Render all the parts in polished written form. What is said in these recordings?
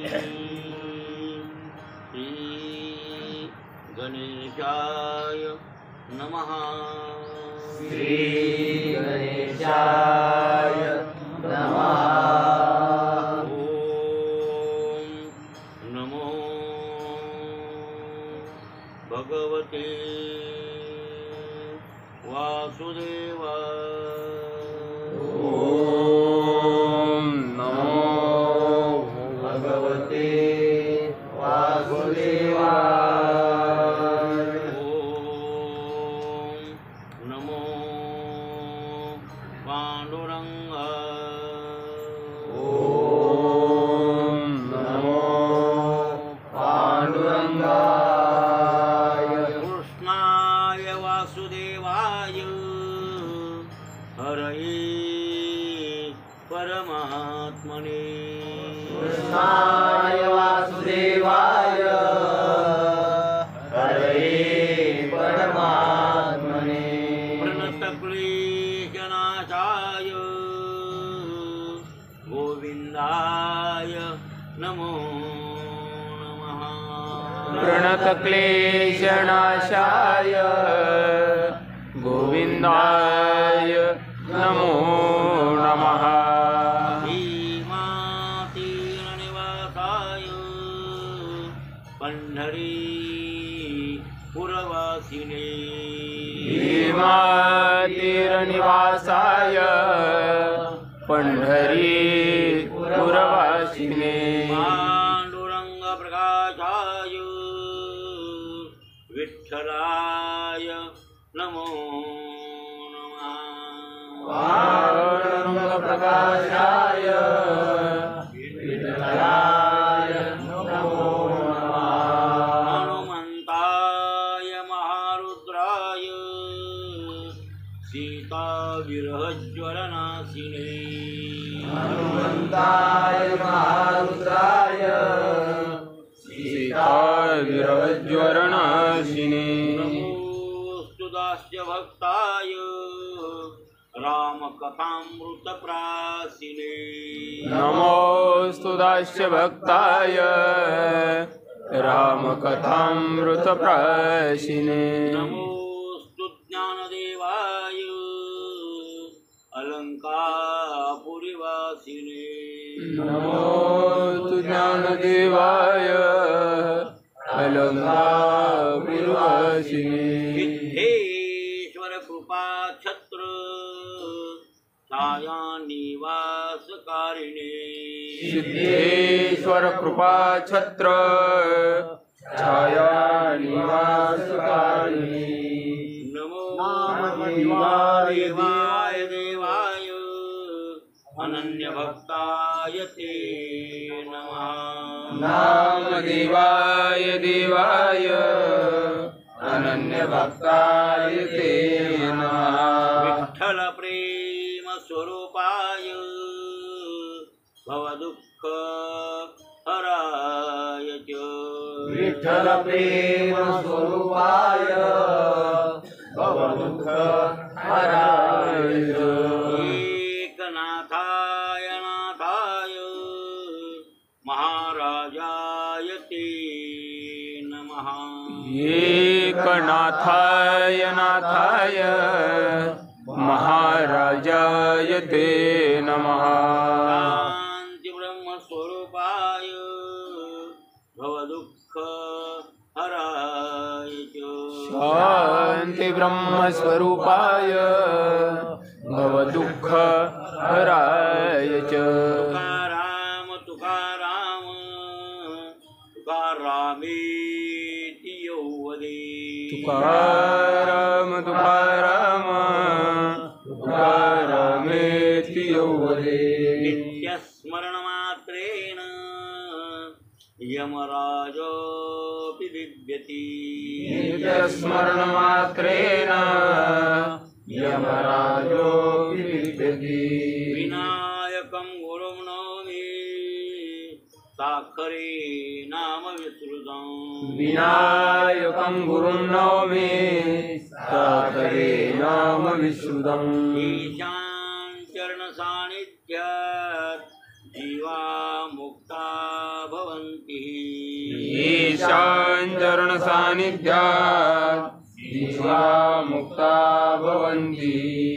श्री गणेशाय नमः। श्री गणेशाय नमः। ओम नमो भगवते वासुदेवाय। ओम नमो भगवते वासुदेवाय। ओम नमो पांडुरंगाय। ओम नमो पांडुरंगाय। कृष्णाय वासुदेवाय हरये परमात्मने। कृष्णाय वासुदेवाय हरये परमात्मने। प्रणतक्लेशनाशाय गोविन्दाय नमो नमः। प्रणतक्लेशनाशाय गोविन्दाय नमो नमः। भीमातीरनिवासाय पंढरीपुरवासिने। भीमातीरनिवासाय पंढरीपुरवासिने। पाण्डुरङ्गप्रकाशाय विठ्ठलाय नमो नमः। पाण्डुरङ्गप्रकाशाय विठ्ठलाय नमो नमः। हनुमन्ताय महारुद्राय सीताविरहज्वरनाशिने। हनुमन्ताय महारुद्राय सीताविरहज्वरनाशिने। नमोऽस्तु दास्य भक्ताय रामकथामृतप्राशिने। नमोऽस्तु दास्य भक्ताय रामकथामृतप्राशिने। नमोऽस्तु ज्ञानदेवाय अलङ्कापुरीवासिने। नमोऽस्तु ज्ञानदेवाय अलङ्कापुरीवासिने। सिद्धेश्वर कृपाक्षत्र छायानिवासकारिणे। सिद्धेश्वर कृपाछत्र छायानिवासकारिणे। नमो देवाय देवाय अनन्यभक्ताय ते नमः। नामदेवाय देवाय अनन्यभक्ताय ते नमः। विठ्ठल प्रेम स्वरूपाय भवदुःख हराय च। विठ्ठल प्रेम स्वरूपाय भवदुःख हराय च। एकनाथाय नाथाय महाराजाय ते नमः। एकनाथाय नाथाय महाराजाय ते नमः। शान्ति ब्रह्म स्वरूपाय भवदुःख हराय च। शान्ति ब्रह्म स्वरूपाय भवदुःख हराय च। तुकाराम तुकाराम तुकारामेति यो वदे। तुकाराम तुकाराम तुकारामेति यो वदे। नित्यस्मरणमात्रेण यमराजोऽपि बिभ्यति। नित्यस्मरणमात्रेण यमराजोऽपि बिभ्यति। विनायकं गुरुं नौमि साक्षरे नाम विश्रुतम्। विनायकं गुरुं नौमि साक्षरे नाम विश्रुतम्। ईशान चरण सानिध्यात् जीवा मुक्ता भवन्ति ईशान चरण सानिध्यात् जीवा मुक्ता भवन्ति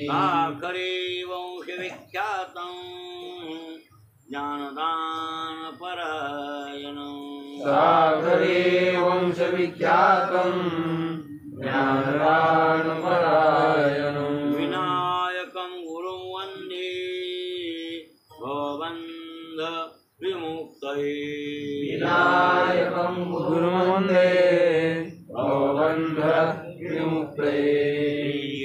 साखरे वंशविख्यातं ज्ञानदानपरायणं सागरे वंशविख्यातं ज्ञानदानपरायणं विनायकं गुरुं वन्दे भवबन्ध विमुक्तये विनायकं गुरुं वन्दे भवबन्ध विमुक्तये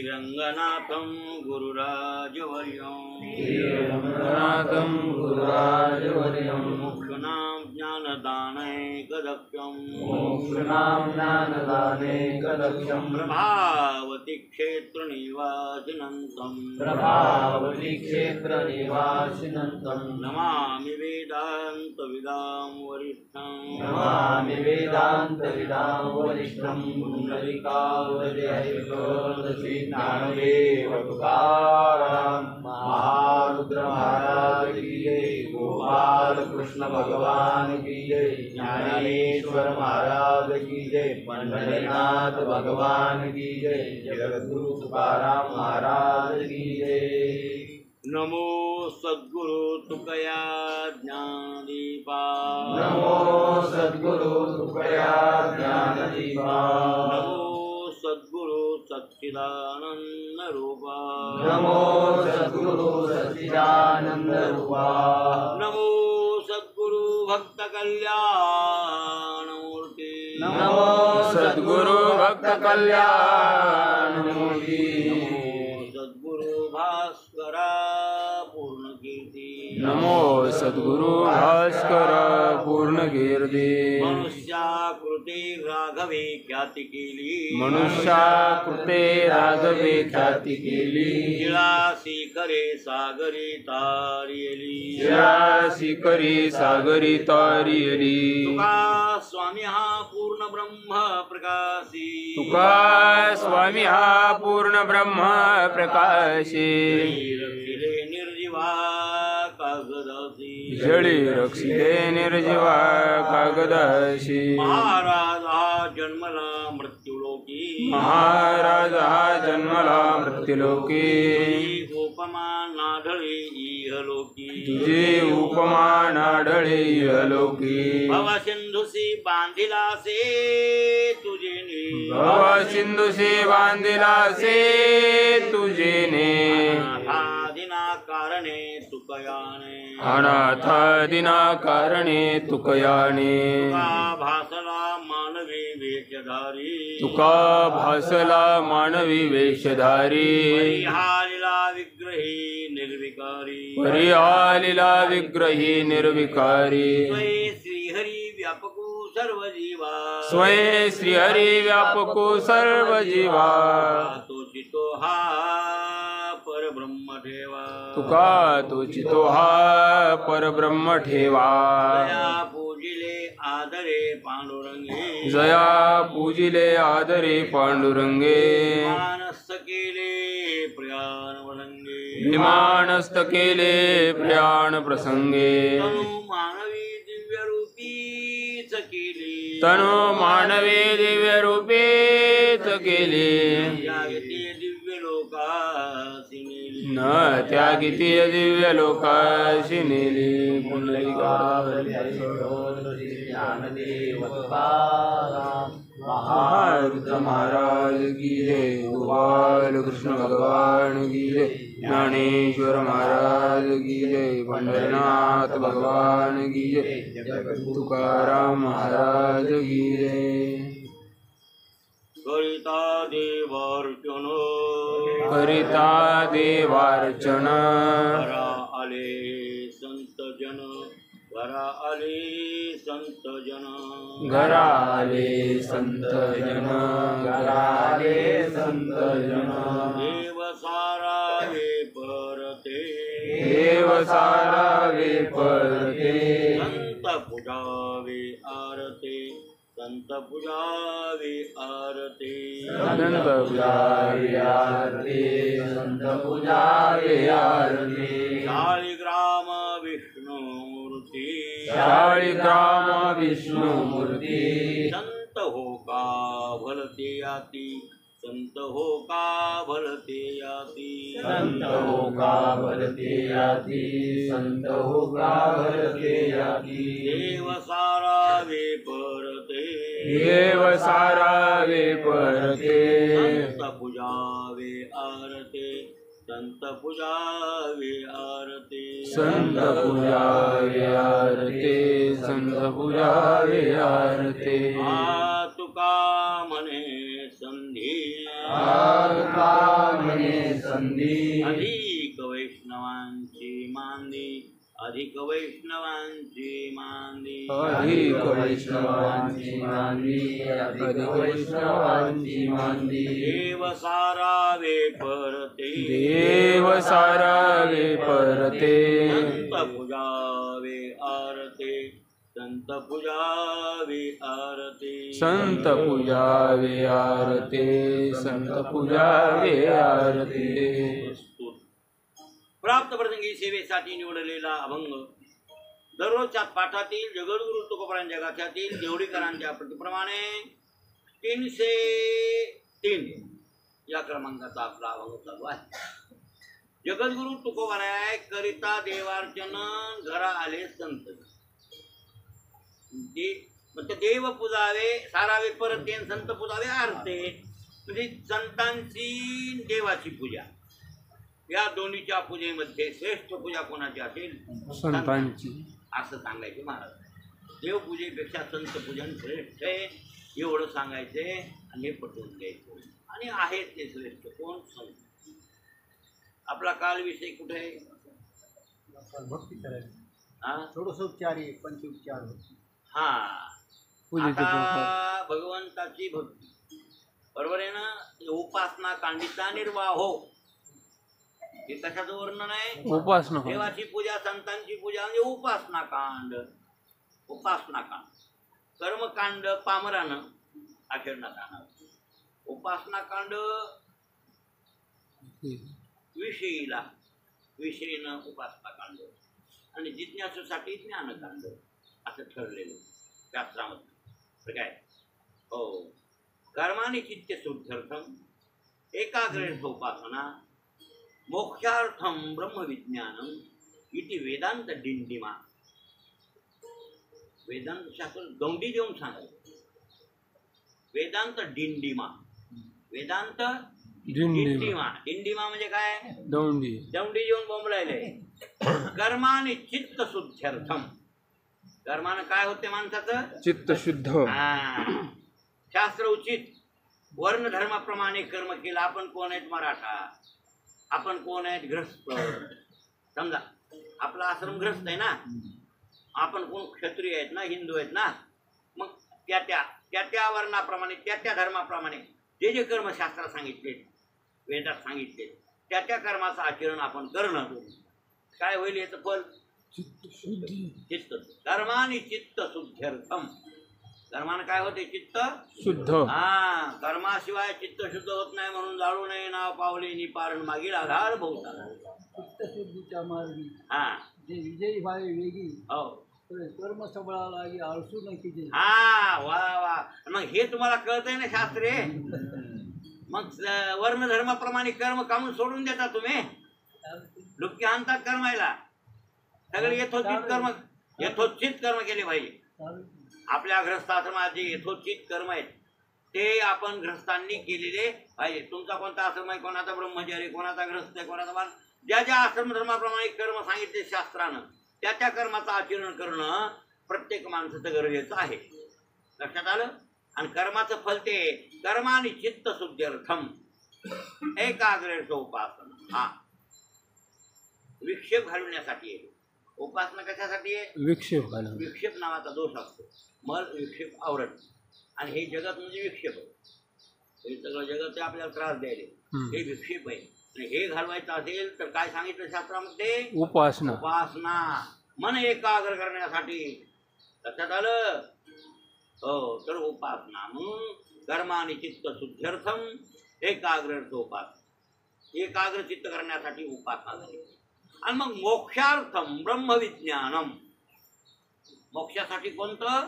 श्रीरङ्गनाथं गुरुराजवर्यं श्रीरङ्गनाथं गुरुराजवर्यं मोक्षणां ज्ञानदानैकदक्षं मोक्षणां ज्ञानदानैकदक्षं प्रभावती क्षेत्रनिवासिनन्तं प्रभावती क्षेत्रनिवासिनन्तं नमामि वेदान्तविदां वरिष्ठं नमामि वेदान्तविदां वरिष्ठं पुण्डरीकावधि ज्ञानदेव तुकाराम महारुद्र महाराज की जय गोपाल कृष्ण भगवान की जय ज्ञानेश्वर महाराज की जय पंढरीनाथ भगवान की जय जगद्गुरु तुकाराम महाराज की जय नमो सद्गुरु तुकया ज्ञानदीपा नमो सद्गुरु तुकया ज्ञानदीपा नमो सद्गुरु सच्चिदानंद रूपा नमो सद्गुरु सच्चिदानंद रूपा नमो सद्गुरु भक्त कल्याण मूर्ति नमो सद्गुरु भक्त कल्याण मूर्ति सद्गुरु भास्करा पूर्ण कीर्ति नमो सद्गुरु भास्कर पूर्ण कीर्ती मनुष्याकृती राघवे ख्याती केली मनुष्याकृते राघवे ख्याती केली शिळासी करे सागरी तारियली शिरासी करी सागरी तारियली तुका स्वामी हा पूर्ण ब्रह्म प्रकाशी तुका स्वामी हा पूर्ण ब्रह्म प्रकाशी रक्षिले निर्जीवा कागदासी जळी रक्षिले निर्जीवा कागदाशी महाराज हा जन्मला मृत्यूलोकी महाराज हा जन्मला मृत्युलोकी उपमा नाढळे इहलोकी तुझे उपमा नाडळे इहलोकी भव सिंधुसी बांधिलासे तुझे भव सिंधुसे बांधिलासे तुझेने दिना कारणे तुकयाने अनाथादिना कारणे तुकयाने तुका भासला मानवी वेशधारी तुका भासला मानवी वेशधारी परिहारिला विग्रही निर्विकारी परिहालिला विग्रही निर्विकारी स्वये श्रीहरी व्यापको सर्व जीवा स्वयं श्रीहरी व्यापको सर्व जीवा तोचितो हा परब्रह्म ठेवा तुका तोचितो हा परब्रह्म ठेवा दया पूजिले आदरे पांडुरंगे जया पूजिले आदरे पांडुरंगे मानस केले प्रयाण वलंगे विमानस्थ केले प्रयाण प्रसंगे तनु मानवी दिव्य रूपीच केली तनु मानवे दिव्य रूपेच केले त्यागते दिव्य लोकासी नेली न त्यागिती दिव्य लोकाशी नेली महारुद्र महाराज की जय गोपाल कृष्ण भगवान की जय ज्ञानेश्वर महाराज की जय पंढरीनाथ भगवान की जय तुकाराम महाराज की जय करिता देवार्चन करिता देवार्चन घरा आले संत जन घरा आले संत जन घराले संत जन घराले संत जन देव सारावे परते देव सारावे परते संत पूजावे आरते संत पूजावे आरते संत पुजारी आरती संत पुजारी आरती शालिग्राम विष्णू मूर्ती शालिग्राम विष्णुमूर्ती संत हो का भलते याती संत हो का भलते याती संत हो का भलते याती संत हो का भलते याती देव सारा वे परते देव सारावे परते संत पूजावे आरते संत पूजावे आरते संत पूजावे आरते संत पूजावे आरते तुका म्हणे संधी आत्मा म्हणे संधी अधिक वैष्णवांची मांदी अधिक वैष्णवांची मांदी अधिक वैष्णवांची मांदी अधिक वैष्णवांची मांदी देव सारावे परते देव सारावे परते संत पूजावे आरते संत पूजावे आरते संत पूजावे आरते संत पूजावे आरते प्राप्त प्रसंगी सेवेसाठी निवडलेला अभंग दररोजच्या पाठातील जगद्गुरु तुकोबारां जगाच्यातील देवडीकरांच्या प्रतिप्रमाणे 303 या क्रमांकाचा आपला अभंग चालू आहे. जगद्गुरु तुकोबाराय करिता देवार्चन घरा आले संत म्हणजे देव पूजावे सारावे परते संत पूजावे आरते म्हणजे संतांची देवाची पूजा या दोन्हीच्या पूजेमध्ये श्रेष्ठ पूजा कोणाची असेल संतांची असं सांगायचे महाराज. देवपूजेपेक्षा संत पूजन श्रेष्ठ आहे एवढं सांगायचे आणि हे पटवून द्यायचं आणि आहेत ते श्रेष्ठ कोण संत. आपला काल विषय कुठे आहे भक्ती करायची हा षोडशोपचारी पंचोपचार हा पूजेचे आता भगवंताची भक्ती बरोबर आहे ना. उपासना कांडीचा निर्वाह हो हे कशाचं वर्णन आहे. उपासना देवाची पूजा संतांची पूजा म्हणजे उपासना कांड. उपासना कांड कर्मकांड पामरानं आचरणात आणावं. उपासना कांड विषयीनं उपासना कांड आणि जिज्ञासूसाठी ज्ञानकांड असं ठरलेलं शास्त्रामध्ये काय हो. कर्माने चित्त शुद्धर्थम एकाग्रेण उपासना मोक्षार्थम ब्रह्मविज्ञानम इति वेदांत डिंडिमा. वेदांत शास्त्र गौंडी देऊन सांगायचं. वेदांत डिंडिमा वेदांत डिंडिमा. डिंडिमा म्हणजे काय दौंडी दौंडी देऊन बोंबलायले. कर्माने चित्त शुद्धर्थम कर्मानं काय होते माणसाचं चित्त शुद्ध. शास्त्र उचित वर्ण धर्माप्रमाणे कर्म केलं. आपण कोण आहेत मराठा आपण कोण आहेत ग्रस्त समजा आपला आश्रम ग्रस्त आहे ना. आपण कोण क्षत्रिय आहेत ना हिंदू आहेत ना. मग त्या वर्णाप्रमाणे त्या धर्माप्रमाणे जे जे कर्म शास्त्रात सांगितले वेदात सांगितले त्या कर्माचं आचरण आपण करणं काय होईल याचं फल चित्त. कर्माने चित्त शुद्धर्थम कर्मानं काय होते चित्त शुद्ध. कर्माशिवाय चित्त शुद्ध होत नाही म्हणून जाळू नये नाव पावले निपारण मागील आधार बहुता. चित्तशुद्धीच्या मार्गी हा जे विजयी व्हावे वेगी हो कर्म सबळा लागी आळसू न किजे. हा वा वा. मग हे तुम्हाला कळतंय ना शास्त्रे. मग वर्ण धर्माप्रमाणे कर्म कामून सोडून देता तुम्ही. डुबकी आणतात कर्मायला. सगळे यथोचित कर्म केले पाहिजे. आपल्या ग्रस्ताश्रमात जे यथोचित कर्म आहेत ते आपण ग्रस्तांनी केलेले पाहिजे. तुमचा कोणता आश्रम आहे कोणाचा ब्रह्मचारी कोणाचा ग्रस्त आहे कोणाचा बाल ज्या ज्या आश्रम धर्माप्रमाणे कर्म सांगितले शास्त्रानं त्या कर्माचं आचरण करणं प्रत्येक माणसाचं गरजेचं आहे. लक्षात आलं. आणि कर्माचं फल ते कर्माने चित्त शुद्धर्थम एकाग्रेण उपासना. हा विक्षेप घालवण्यासाठी आहे. उपासना कशासाठी आहे विक्षेप. विक्षेप नावाचा दोष असतो. मल विक्षेप आवरण आणि हे जगत म्हणजे विक्षेप आहे. हे सगळं जगत आपल्याला त्रास द्यायले हे विक्षेप आहे. आणि हे घालवायचं असेल तर काय सांगितलं शास्त्रामध्ये उपासना. उपासना मन एकाग्र करण्यासाठी. लक्षात आलं हो. तर उपासना म्हणून कर्माने चित्त शुद्धर्थम एकाग्र उपासना एकाग्र चित्त करण्यासाठी उपासना झाली. आणि मग मोक्षार्थम ब्रह्मविज्ञानम मोक्षासाठी कोणतं?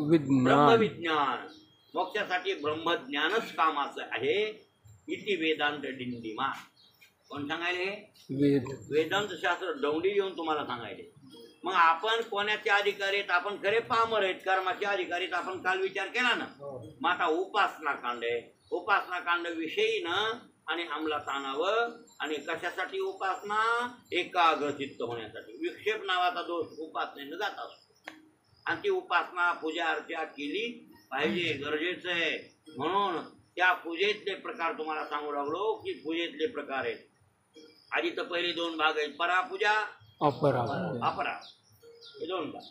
विज्ञान ब्रह्मविज्ञान. मोक्षासाठी ब्रह्मज्ञानच कामाचं आहे. इति वेदांत डिंडिमा. कोण सांगायले? वेद वेदांत शास्त्र दौंडी येऊन तुम्हाला सांगायले. मग आपण कोणाचे अधिकारी आहेत? आपण खरे पामर आहेत, कर्माचे अधिकारी आहेत. आपण काल विचार केला ना. मग आता उपासना कांड आहे. उपासना कांड विषयी न आणि अंमलात आणावं. आणि कशासाठी उपासना? एकाग्रचित्त होण्यासाठी. विक्षेप नावाचा दोष उपासनेनं जात असतो आणि ती उपासना पूजा अर्चा केली पाहिजे, गरजेचं आहे. म्हणून त्या पूजेतले प्रकार तुम्हाला सांगू लागलो की पूजेतले प्रकार आहेत. आधी तर पहिले 2 भाग आहेत, परापूजा, अपरा अपरा. हे 2 भाग.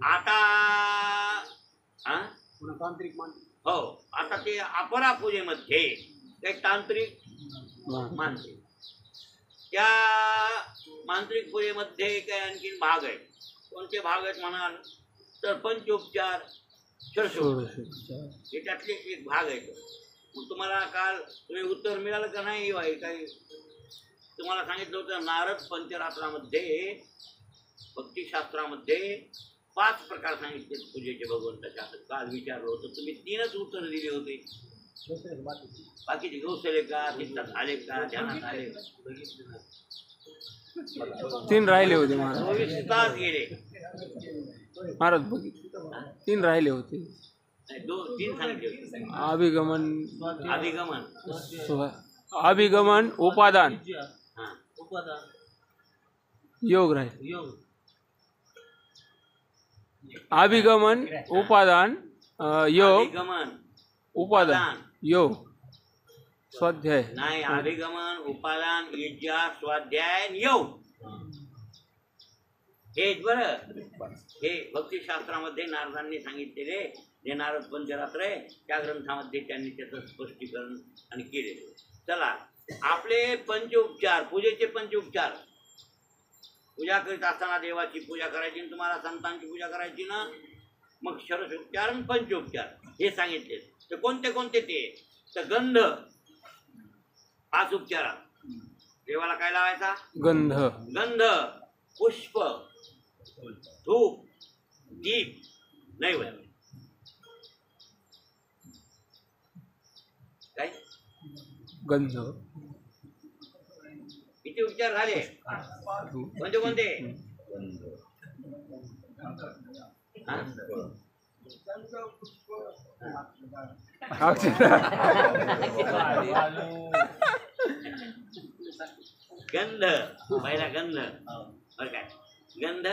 आता तांत्रिक मान. हो, आता ते अपरा पूजेमध्ये काही तांत्रिक मानसिक. त्या मांत्रिक पूजेमध्ये काही आणखीन भाग आहेत. कोणते भाग आहेत म्हणाल तर पंचोपचार, षोडशोपचार हे त्यातले एक भाग आहेत. मग तुम्हाला काल तुम्ही उत्तर मिळालं का नाही? काही तुम्हाला सांगितलं होतं नारद पंचरात्रामध्ये भक्तिशास्त्रामध्ये 5 प्रकार सांगितले पूजेचे भगवंताच्या. काल विचारलं होतं, तुम्ही 3च उत्तर दिले होते. बाकीचे घोषले का, चित्तात आले का, ध्यानात आले? 3 राहिले होते महाराज. 24 तास गेले महाराज. बघितलं 3 राहिले होते. 3 सांगितले होते. अभिगमन, अभिगमन, उपादान, योग राहील. अभिगमन, उपादान, योग, अभिगमन, उपादान, योग, स्वाध्याय. नाही, अभिगमन, उपादान, इजा, स्वाध्याय, योग हे बरं. हे भक्तिशास्त्रामध्ये नारदांनी सांगितलेले जे नारद पंचरात्र आहे त्या ग्रंथामध्ये त्यांनी त्याचं स्पष्टीकरण आणि केलेले. चला, आपले पंचोपचार, पूजेचे पंचोपचार. पूजा करीत असताना देवाची पूजा करायची, तुम्हाला संतांची पूजा करायची ना. मग षोडशोपचार आणि पंचोपचार हे सांगितले. तर कोणते कोणते ते? तर गंध 5 उपचारात देवाला काय लावायचा? गंध. गंध, पुष्प, धूप, दीप, नैवेद्य. काय? गंध. किती उपचार झाले? कोणते कोणते? गंध, पहिला गंध. बरं काय? गंध,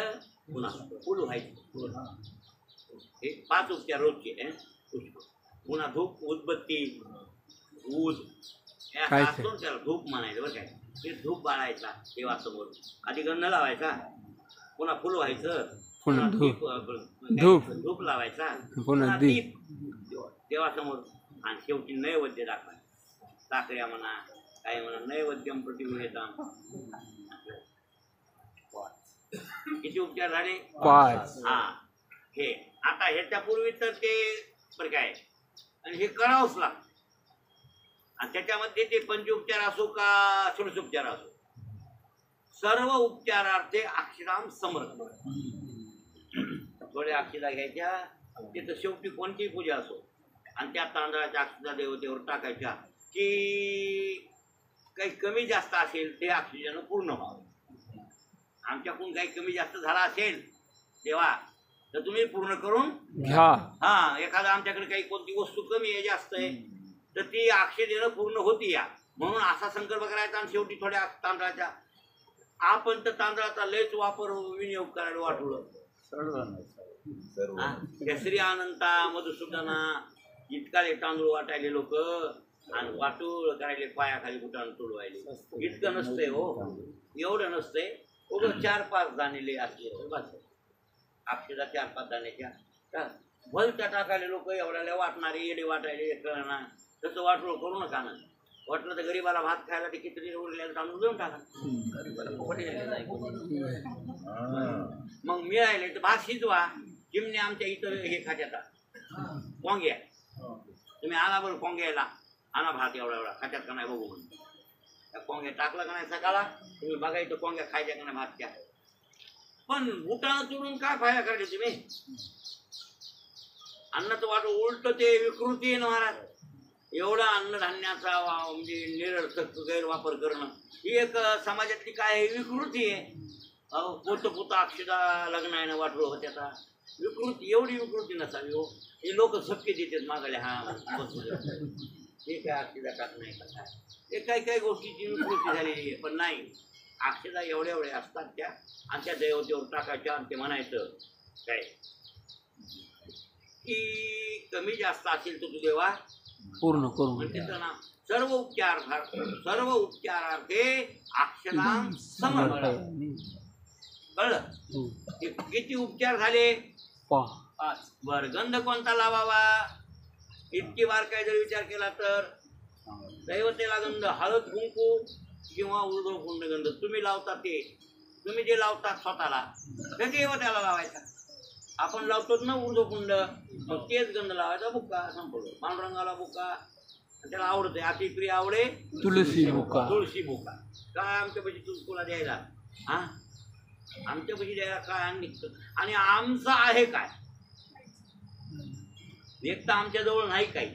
पुन्हा फुल व्हायचं. हे 5 उपचार रोजचे. पुष्प, पुन्हा धूप, उदबत्ती, ऊद असतो त्याला धूप म्हणायचं. बरं काय? ते धूप बाळायचा देवासमोर. आधी गंध लावायचा, पुन्हा फुल व्हायचं, पुन्हा धूप लावायचा, पुन्हा दीप देवासमोर, आणि शेवटी नैवेद्य दाखवायचा. साखऱ्या म्हणा, काय म्हणा, नैवेद्यम प्रतिगृह्यताम. किती उपचार झाले? 5. हा, हे आता ह्याच्या पूर्वी तर ते बरं काय, आणि हे करावंच लागतं. आणि त्याच्यामध्ये ते पंचोपचार असो का षोडशोपचार असो, सर्व उपचारार्थे अक्षराम समर्थ. थोड्या अक्षरा घ्यायच्या, तिथं शेवटी कोणतीही पूजा असो आणि त्या तांदळाच्या अक्षरा देवतेवर टाकायच्या की काही कमी जास्त असेल ते अक्षरानं पूर्ण व्हावं. आमच्याकडून काही कमी जास्त झाला असेल तेव्हा तर तुम्ही पूर्ण करून घ्या. हा, एखादा आमच्याकडे काही कोणती वस्तू कमी आहे, जास्त आहे, तर ती अक्षरेनं पूर्ण होती या. म्हणून असा संकल्प करायचा आणि शेवटी थोड्या तांदळाच्या. आपण तर तांदळाचा लयच वापर विनियोग करायला वाटलं. केसरी अनंता मधुसूदना इतकाले तांदूळ वाटायले लोक आणि वाटूळ करायले पायाखाली कुठं तुडवायले. इतकं नसतंय हो, एवढं नसतंय. उगं 4-5 दाणे असले बस. अक्षरा 4-5 दाण्याच्या भलत्या टाकायले लोक एवढ्याला वाटणारे, येडे वाटायले कळणार. तसं वाटलं करू नका ना. वाटलं तर गरीबाला भात खायला ते किती उरलेला तांदूळ देऊन टाका. मग मिळाले तर भात शिजवा. चिमणे आमच्या इथं हे खात्यात कोंग्या. तुम्ही आला बरं कोंग्याला, आणा भात एवढा एवढा खात्यात का नाही बघू म्हणून. त्या कोंग्या टाकलं का नाही सकाळला, तुम्ही बघा इथं कोंग्या खायच्या का नाही भात. त्या पण बुटानं चुरून काय फायदा करायचे तुम्ही? अन्नाचं वाटो उलट ते विकृती आहे ना महाराज. एवढा अन्नधान्याचा म्हणजे निरर्थक गैरवापर करणं ही एक समाजातली काय विकृती आहे. पोत अक्षदा लग्न आहे ना वाटलो त्याचा विकृती, एवढी विकृती नसावी हो. हे लोक सबके देतात मागले. हा हे काय अक्षदा टाक नाही का काय, हे काही काही गोष्टीची विकृती झालेली आहे. पण नाही, अक्षदा एवढ्या एवढ्या असतात त्या, आणि त्या देवतेवर टाकायच्या आणि ते म्हणायचं काय की कमी जास्त असेल तर तू देवा पूर्ण करून म्हणजे त्याचं नाव सर्व उपचारार्थे अक्षदाम समर्पण. कळलं? किती उपचार झाले? 5. बर, गंध कोणता लावावा? इतकी बार काय जर विचार केला तर दैवतेला गंध हळद कुंकू किंवा ऊर्ध्वपुंड गंध तुम्ही लावता ते, तुम्ही जे लावता स्वतःला ते देवतेला लावायचा. आपण लावतोच ना ऊर्ध्वपुंड, मग तेच गंध लावायचा. बुक्का संपलो. पांडुरंगाला बुक्का त्याला आवडते, अतिप्रिय आवडे तुळशी बुका. तुळशी बुका. काय आमच्या पैकी तुला द्यायला? हा, आमच्या पैकी द्यायला काय निघतं? आणि आमचं आहे काय? एक तर आमच्याजवळ नाही काही,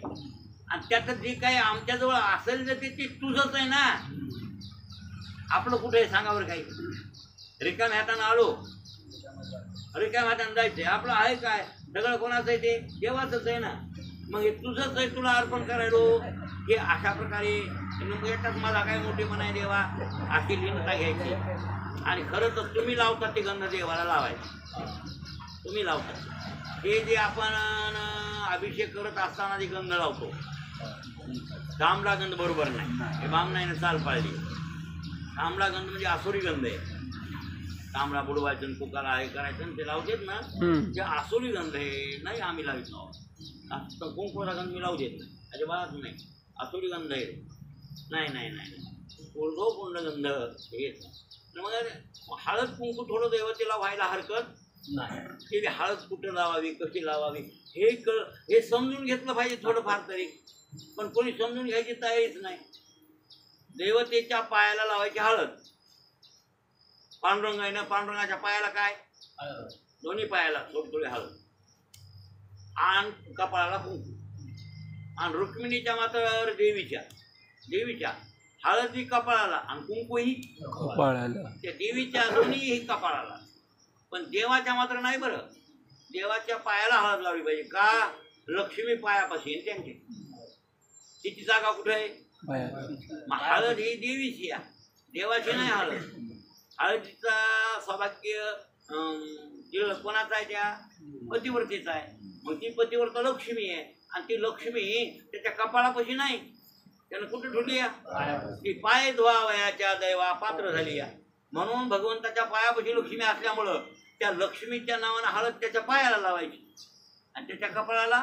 आणि त्यात जे काही आमच्याजवळ असेल तर ते तुझंच आहे ना. आपलं कुठे आहे सांगावर? काही रिकाम्या हातानं आलो, रिकाम्या हातानं जायचंय. आपलं आहे काय? सगळं कोणाचं आहे? ते देवाचंच आहे ना. मग हे तुझंच आहे, तुला अर्पण करायलो. हे अशा प्रकारे मग येतात मला काय मोठे म्हणाय देवा अशी लीनता घ्यायची. आणि खरं तर तुम्ही लावता ते गंध देवाला लावायचे, तुम्ही लावता. हे जे आपण अभिषेक करत असताना जे गंध लावतो तांबडा गंध बरोबर नाही. हे बामणाईनं चाल पाळली. तांबडा गंध म्हणजे आसुरी गंध आहे. तांबडा बुडवायचं आणि कुकाला हे करायचं आणि ते लावतेत ना, ते आसुरी गंध आहे. नाही आम्ही लावित नाव कुंकूचा गंध मी लावू देत नाही, अजिबात नाही. आसुरी गंध आहे. नाही नाही नाही, ऊर्ध्वपुंड गंध हेच. मग हळद कुंकू थोडं देवतेला व्हायला हरकत नाही. की हळद कुठं लावावी, कशी लावावी हे समजून घेतलं पाहिजे थोडंफार तरी. पण कोणी समजून घ्यायची तयारीच नाही. देवतेच्या पायाला लावायची हळद. पांडुरंग आहे ना, पांडुरंगाच्या पायाला काय? दोन्ही पायाला थोडी थोडी हळद, आणि कपाळाला कुंकू. आणि रुक्मिणीच्या मात्र देवीच्या हळदी कपाळाला आणि कुंकू ही कपाळाला. त्या देवीच्या दोन्ही कपाळाला. पण देवाच्या मात्र नाही. बरं, देवाच्या पायाला हळद लावली पाहिजे का? लक्ष्मी पायापाशी त्यांची तिची जागा कुठे आहे? मग हळद ही देवीची आहे, देवाची नाही हळद. हळदीचा सौभाग्य कोणाचा आहे? त्या पतिव्रतेचा आहे. मग ती पतिव्रता लक्ष्मी आहे, आणि ती लक्ष्मी त्याच्या कपाळापाशी नाही. त्यानं कुठे ठेवली आहे? ती पाय धुवावयाच्या दैवा पात्र झाली आहे. म्हणून भगवंताच्या पायापाशी लक्ष्मी असल्यामुळं त्या लक्ष्मीच्या नावानं हळद त्याच्या पायाला लावायची आणि त्याच्या कपाळाला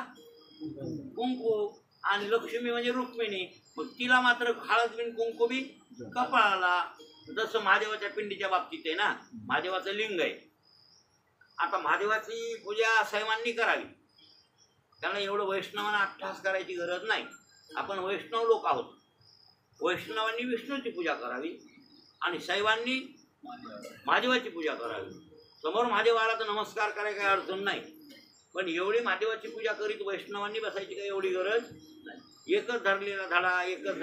कुंकू. आणि लक्ष्मी म्हणजे रुक्मिणी, मग तिला मात्र हळद बिन कुंकू बी कपाळाला. जसं महादेवाच्या पिंडीच्या बाबतीत आहे ना, महादेवाचं लिंग आहे. आता महादेवाची पूजा सैवांनी करावी, त्यांना एवढं वैष्णवांना अट्टहास करायची गरज नाही. आपण वैष्णव लोक आहोत. वैष्णवांनी विष्णूची पूजा करावी आणि शैवांनी महादेवाची पूजा करावी. समोर महादेव आला तर नमस्कार करायला काही अडचण नाही, पण एवढी महादेवाची पूजा करीत वैष्णवांनी बसायची काही एवढी गरज नाही. एकच धरलेला धडा, एकच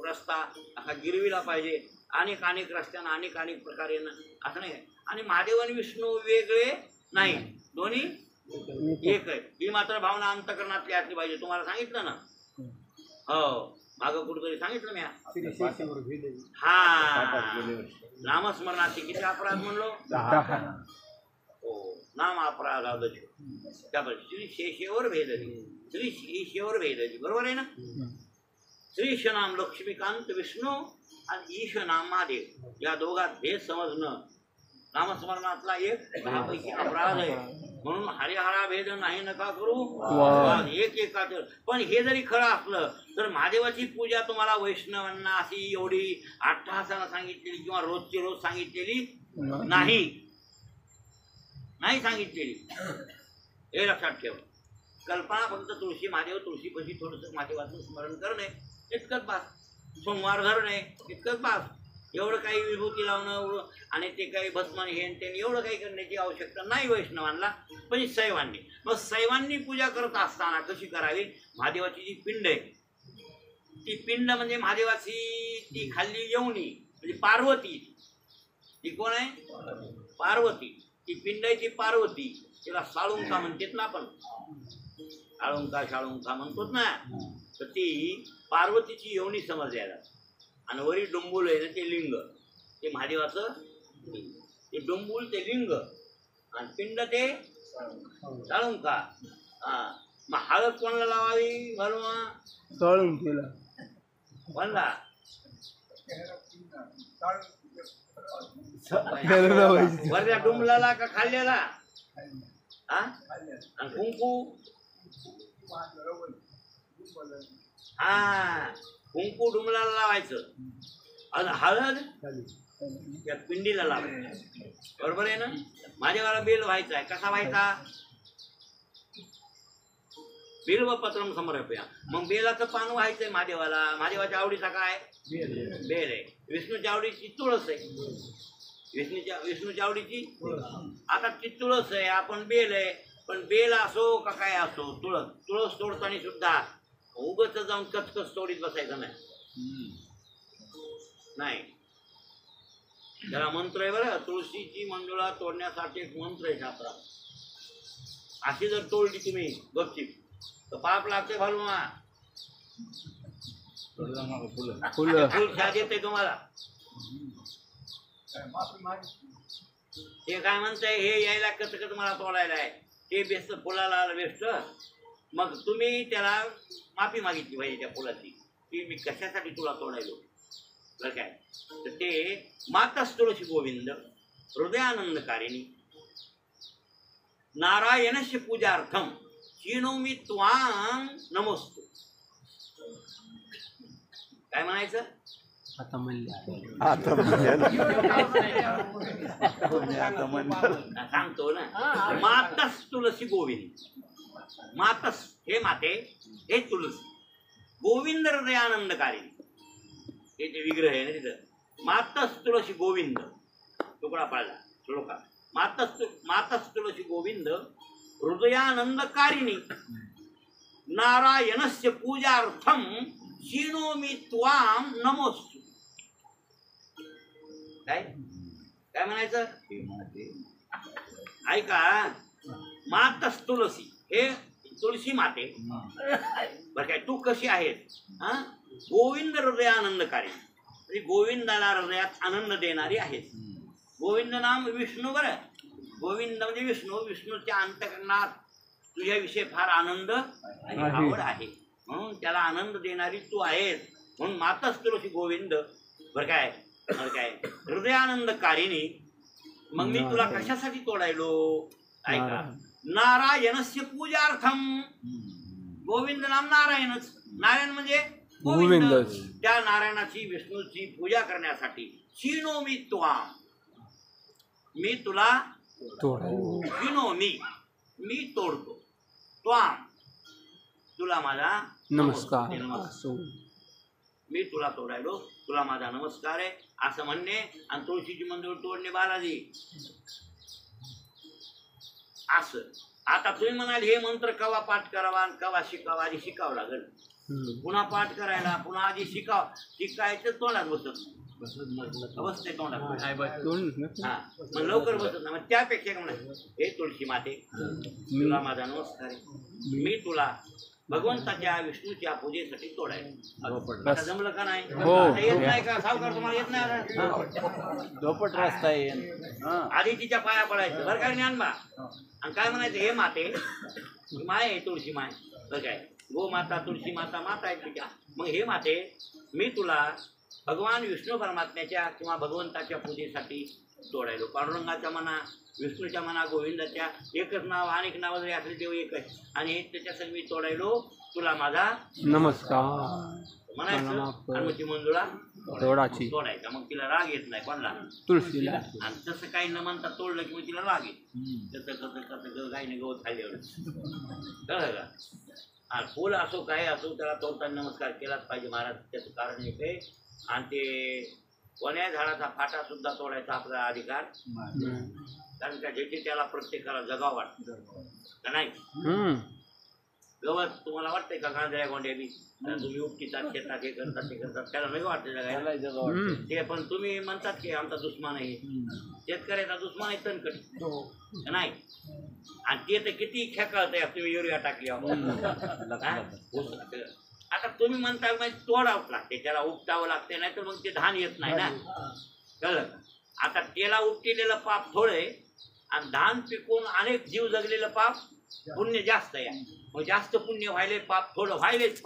रस्ता असा गिरविला पाहिजे. अनेक रस्त्यानं अनेक प्रकारे असं नाही. आणि महादेव आणि विष्णू वेगळे नाही, दोन्ही एक आहे. ही मात्र भावना अंतकरणातली असली पाहिजे. तुम्हाला सांगितलं ना, हो मागं कुठेतरी सांगितलं मी. हा, नामस्मरणाचे किती अपराध म्हणलो? 10. हो, नाम अपराध त्याबद्दल श्री शेषेवर भेदली, श्री ईशेवर भेदली. बरोबर आहे ना? श्रीश नाम लक्ष्मीकांत विष्णू आणि ईश नाम महादेव, या दोघात भेद समजणं नामस्मरणातला एक 10 पैकी अपराध आहे. म्हणून हरिहरा भेद नाही नका करू, एक एकाच. पण हे जरी खरं असलं तर महादेवाची पूजा तुम्हाला वैष्णवांना अशी एवढी अट्टहासानं सांगितलेली किंवा रोजची रोज सांगितलेली नाही सांगितलेली. हे लक्षात ठेव. कल्पना फक्त तुळशी महादेव, तुळशीपाशी थोडंसं महादेवाचं स्मरण करणे इतकंच बास. सोमवार धरणे इतकंच बास. एवढं काही विभूती लावणं एवढं आणि ते काही भस्मान हे आणि त्याने एवढं काही करण्याची आवश्यकता नाही वैष्णवांना, पण शैवांनी. मग शैवांनी पूजा करत असताना कशी करावी? महादेवाची जी पिंड आहे ती पिंड म्हणजे महादेवाची ती खाल्ली येवणी म्हणजे पार्वती. ती कोण आहे? पार्वती. ती पिंड आहे ती पार्वती. तिला साळुंका म्हणतात ना आपण, साळुंका शाळुंका म्हणतो ना, तर ती पार्वतीची येवणी समजल्या. आणि वरी डोंबूल आहे ना ते लिंग, ते महादेवाचं ते डोंबूल ते लिंग आणि पिंड ते साळुंका. हा, मग हळद कोणाला लावावी? घालवा तळून केला म्हणला वरच्या डुंबलाला का खाल्ल्याला? हा, आणि कुंकू हा कुंकू डुंबलाला लावायचं आणि हळद त्या पिंडीला लावायचं. बरोबर आहे ना? माझ्यावाला बेल व्हायचा आहे. कसा व्हायचा? बेल व पत्रम समर्पया. मग बेलाचं पान व्हायचंय महादेवाला. महादेवाच्या आवडीचा काय? बेल आहे. विष्णूच्या आवडीची तुळस आहे. विष्णूच्या आवडीची आता ती तुळस आहे, आपण बेल आहे. पण बेल असो का काय असो, तुळस तोडताना सुद्धा उगच जाऊन कचकच तोडीत बसायचं नाही. त्याला मंत्र आहे बरं. तुळशीची मंजुळा तोडण्यासाठी एक मंत्र आहे शास्त्रात. अशी जर तोडली तुम्ही गपचीप तर पाप लागते भालवा. फुल शाद येते तुम्हाला. ते काय म्हणताय? हे यायला कसं तुम्हाला तोडायला आहे, ते बेस्ट फुलाला बेस्ट. मग तुम्ही त्याला माफी मागितली पाहिजे त्या फुलाची, की मी कशासाठी तुला तोडायलो. बरं काय? तर ते मातस तुळशी गोविंद हृदयानंदकारिणी नारायणस्य पूजार्थम चिनोमी त्वां नमोस्तु. काय म्हणायचं? आता सांगतो ना. मातस तुळशी गोविंद. मातस हे माते, हे तुळसी. गोविंद हृदयानंदकारी हे ते विग्रह आहे ना तिथं. मातस तुळशी गोविंद तुकडा पाळला श्लोका. मातस तुळशी गोविंद हृदयानंदकारिणी नारायणस्य पूजार्थम चिनोमी त्वां नमोस्तु. काय काय म्हणायचं? ऐका. मातस तुळसी हे तुळशी माते. बरं काय? तू कशी आहेस? हा, गोविंद हृदयानंदकारी म्हणजे गोविंदाला हृदयात आनंद देणारी आहेस. गोविंद नाम विष्णू. बरं, गोविंद म्हणजे विष्णू. विष्णूच्या अंतःकरणात तुझ्याविषयी फार आनंद आणि आवड आहे, म्हणून त्याला आनंद देणारी तू आहेस. म्हणून मातस तुळशी गोविंद. बरं काय? बरं काय? हृदयानंदकारिणी. मग मी तुला कशासाठी तोडायलो? ऐका. नारायणस्य पूजार्थम. गोविंद नाम नारायणच. नारायण म्हणजे गोविंद. त्या नारायणाची विष्णूची पूजा करण्यासाठी चिनोमी त्वां. मी तुला चिनोमी मी तोडतो. त्वां तुला माझा नमस्कार. मी तुला तोडायलो, तुला माझा नमस्कार आहे असं म्हणणे. आणि तुळशीची मंजूळ तोडणे बालाजी असं. आता तुम्ही म्हणाल हे मंत्र कवा पाठ करावा आणि कवा शिकावा? आधी शिकावं लागेल. पुन्हा पाठ करायला पुन्हा आधी शिकायचं तोंडात बसते तोंडात. हा, मग लवकर बसत नाही. मग त्यापेक्षा काय म्हणा, हे तुळशी माते तुला माझा नमस्कार आहे. मी तुला भगवंताच्या विष्णूच्या पूजेसाठी तोडायला. आता जमलं का नाही? येत नाही का सावकार? तुम्हाला येत नाही? झोपट रस्ता येईल. आधी तिच्या पाया पडायचं. बरं काय ज्ञान बा. आणि काय म्हणायचं? हे माते माय आहे, तुळशी माय. बरं काय? गो माता तुळशी माता माता आहे तुझ्या. मग हे माते मी तुला भगवान विष्णू परमात्म्याच्या किंवा भगवंताच्या पूजेसाठी तोडायलो. पांडुरंगाच्या म्हणा, विष्णूच्या म्हणा, गोविंदाच्या एकच नाव, अनेक नाव जरी असले देव एक आहे. आणि त्याच्यासाठी मी तोडायलो, तुला माझा नमस्कार म्हणायचं. आणि मग ती मंजुळा तोडायचा. मग तिला राग येत नाही कोणाला? तुळशीला. आणि तसं काही न म्हणता तोडलं की मग तिला राग येत. तसं गायने गवत खाल्ल्यावर कळलं का? आणि फुल असो काय असो त्याला तोडताना नमस्कार केलाच पाहिजे महाराज. त्याचं कारण एक आहे. आणि ते कोण्या झाडाचा फाटा सुद्धा तोडायचा आपला अधिकार, कारण का ज्याची त्याला प्रत्येकाला जगाव वाटतं का नाही. गवत तुम्हाला वाटतंय का गांजऱ्या गोंड्या बी तुम्ही उपटीतात शेतात हे करतात ते करतात, त्याला नाही वाटतं जगायला. ते पण तुम्ही म्हणतात की आमचा दुश्मन आहे, शेतकऱ्याचा दुश्मन आहे तणकट नाही. आणि ते तर किती खेकळत आहे तुम्ही युरिया टाकली. आता तुम्ही म्हणता मग तोडावंच लागते, त्याला उपटावं लागते, नाही तर मग ते धान येत नाही ना. कळलं. आता त्याला उपटिलेलं पाप थोडे आणि धान पिकून अनेक जीव जगलेलं पाप पुण्य जास्त आहे. मग जास्त पुण्य व्हायले, पाप थोडं व्हायलेच.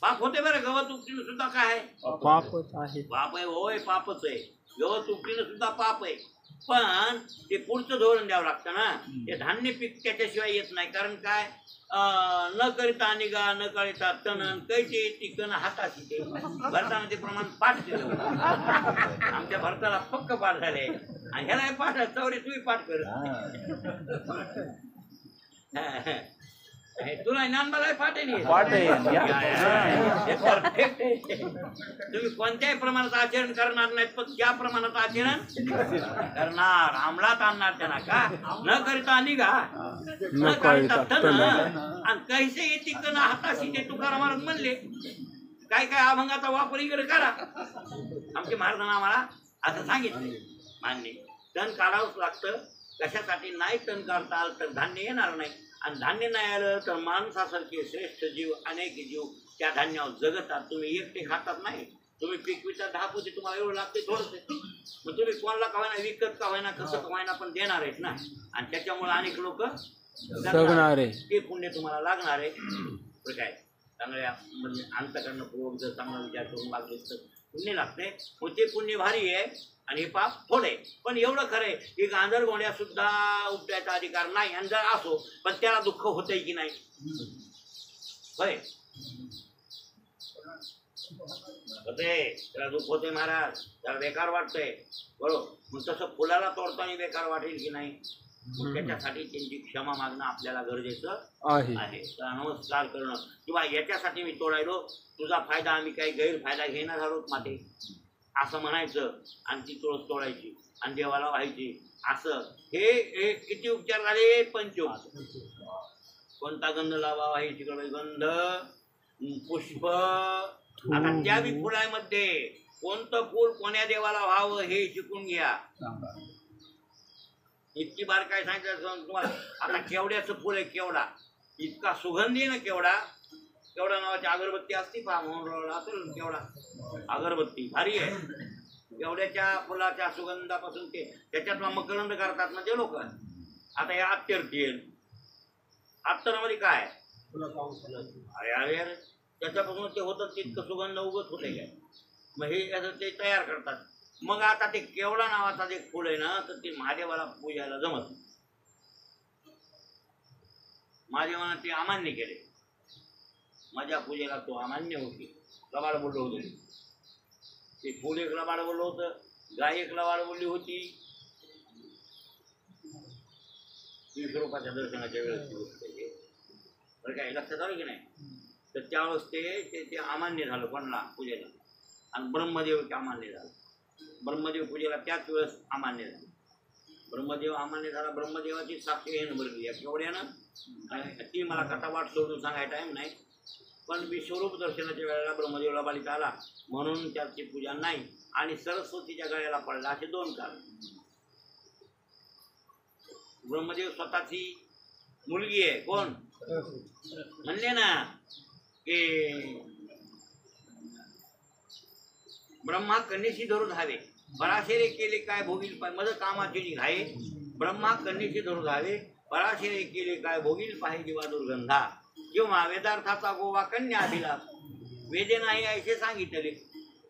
पाप होते बरं. गवत उपटीनं सुद्धा काय आहे, पापच आहे. पाप आहे. होय पापच आहे. गवत उपटीनं सुद्धा पाप आहे. पण ते पुढचं धोरण द्यावं लागतं ना. ते धान्य पीक त्याच्याशिवाय येत नाही. कारण काय, न करिता निगा न करिता तणन कैसे टिकन हाताशी. ते भरताना ते प्रमाण पाठ केलं. आमच्या भरताला पक्क पाठ झाले आणि ह्याला पाठ चौरे तुम्ही पाठ कर. तुला ज्ञानबाला पाठ आहे परफेक्ट. तुम्ही कोणत्याही प्रमाणात आचरण करणार नाहीत, पण त्या प्रमाणात आचरण करणार. अंमलात आणणार त्यांना. का न करिता निघा न करिता तण आणि कैसे येते कण हाताशी. ते तुकाराम महाराज म्हणले. काय काय अभंगाचा वापर इकडे करा. आमचे महाराजांना आम्हाला असं सांगितलं. मान्य तण काढावंच लागतं. कशासाठी नाही तण काढता आलं तर धान्य येणार नाही. आणि धान्य नाही आलं तर माणसासारखे श्रेष्ठ जीव अनेक जीव त्या धान्यावर जगतात. तुम्ही एकटे खातात नाही. तुम्ही पीक विचार 10 पोते तुम्हाला एवढं लागते थोडंच. मग तुम्ही कोणाला का होईना विकत का होईना कसं का होईना पण देणार आहेत ना. आणि त्याच्यामुळे अनेक लोक जगणार आहे. ते पुण्य तुम्हाला लागणार आहे. काय चांगल्या म्हणजे अंतकरण पूर्वक जर चांगला विचार करून मागले तर पुण्य लागते. मग ते पुण्य भारी आहे आणि हे पाप थोडे. पण एवढं खरं आहे की गांजरगोंड्या सुद्धा उपटायचा अधिकार नाही. आणि जर असो पण त्याला दुःख होतंय की नाही. होय होते, त्याला दुःख होते महाराज. त्याला बेकार वाटतंय. बरोबर. मग तसं फुलाला तोडताना बेकार वाटेल की नाही. मग त्याच्यासाठी त्यांची क्षमा मागणं आपल्याला गरजेचं आहे. नमस्कार करणं किंवा याच्यासाठी मी तोडायलो, तुझा फायदा आम्ही काही गैरफायदा घेणार आहोत माते असं म्हणायचं. आणि ती तुळस तोडायची आणि देवाला व्हायची. असं हे किती उपचार झाले. पंचोपचार. कोणता गंध लावावा हे शिकवलं. गंध पुष्प. आता त्या बी फुलामध्ये कोणतं फुल कोण्या देवाला व्हावं हे शिकून घ्या. इतकी बार काय सांगितलं तुम्हाला. आता केवड्याचं फुल आहे. केवडा इतका सुगंधी ना. केवडा नावाची अगरबत्ती असती पहा. मोहन असेल केवडा अगरबत्ती भारी आहे. केवड्याच्या फुलाच्या सुगंधापासून ते त्याच्यातला मकरंद करतात ना ते लोक. आता हे अत्तर तेल. अत्तरमध्ये काय अरे अरे त्याच्यापासून ते होतं तितकं सुगंध उगत होते काय. मग हे ते तयार करतात. मग आता ते केवडा नावाचा जे फुल आहे ना तर ते महादेवाला पूजायला जमत. महादेवानं ते अमान्य केले. माझ्या पूजेला तो अमान्य होती. लबाड बोललो होतो. ते फुल एक लबाड बोललं होतं. गाय एक लबाड बोलली होती. 20 रुपयाच्या दर्शनाच्या वेळेस बरं काय लक्षात आलं की नाही. तर त्यावेळेस ते अमान्य झालं कोणाला पूजेला. आणि ब्रह्मदेव अमान्य झालं. ब्रह्मदेव पूजेला त्याच वेळेस अमान्य झालं. ब्रह्मदेव अमान्य झाला. ब्रह्मदेवाची साक्षी आहे भरली या केवढ्यानं. ती मला कथा वाट सोडून सांगायला टाईम नाही. पण विश्वरूप दर्शनाच्या वेळेला ब्रह्मदेवला बालिका आला म्हणून त्याची पूजा नाही. आणि सरस्वतीच्या गळ्याला पडला. असे 2 कारण. ब्रह्मदेव स्वतःची मुलगी आहे. कोण म्हणले ना की ब्रह्मा कन्येशी धरून धावे पराशरे केले काय भोगील मद कामाची घाये. ब्रह्मा कन्येशी धरून धावे पराशरे केले काय भोगील पाहे जीवा दुर्गंधा. किंवा वेदार्थाचा गोवा कन्या अभिलाष. वेदे नाही ऐसे सांगितले.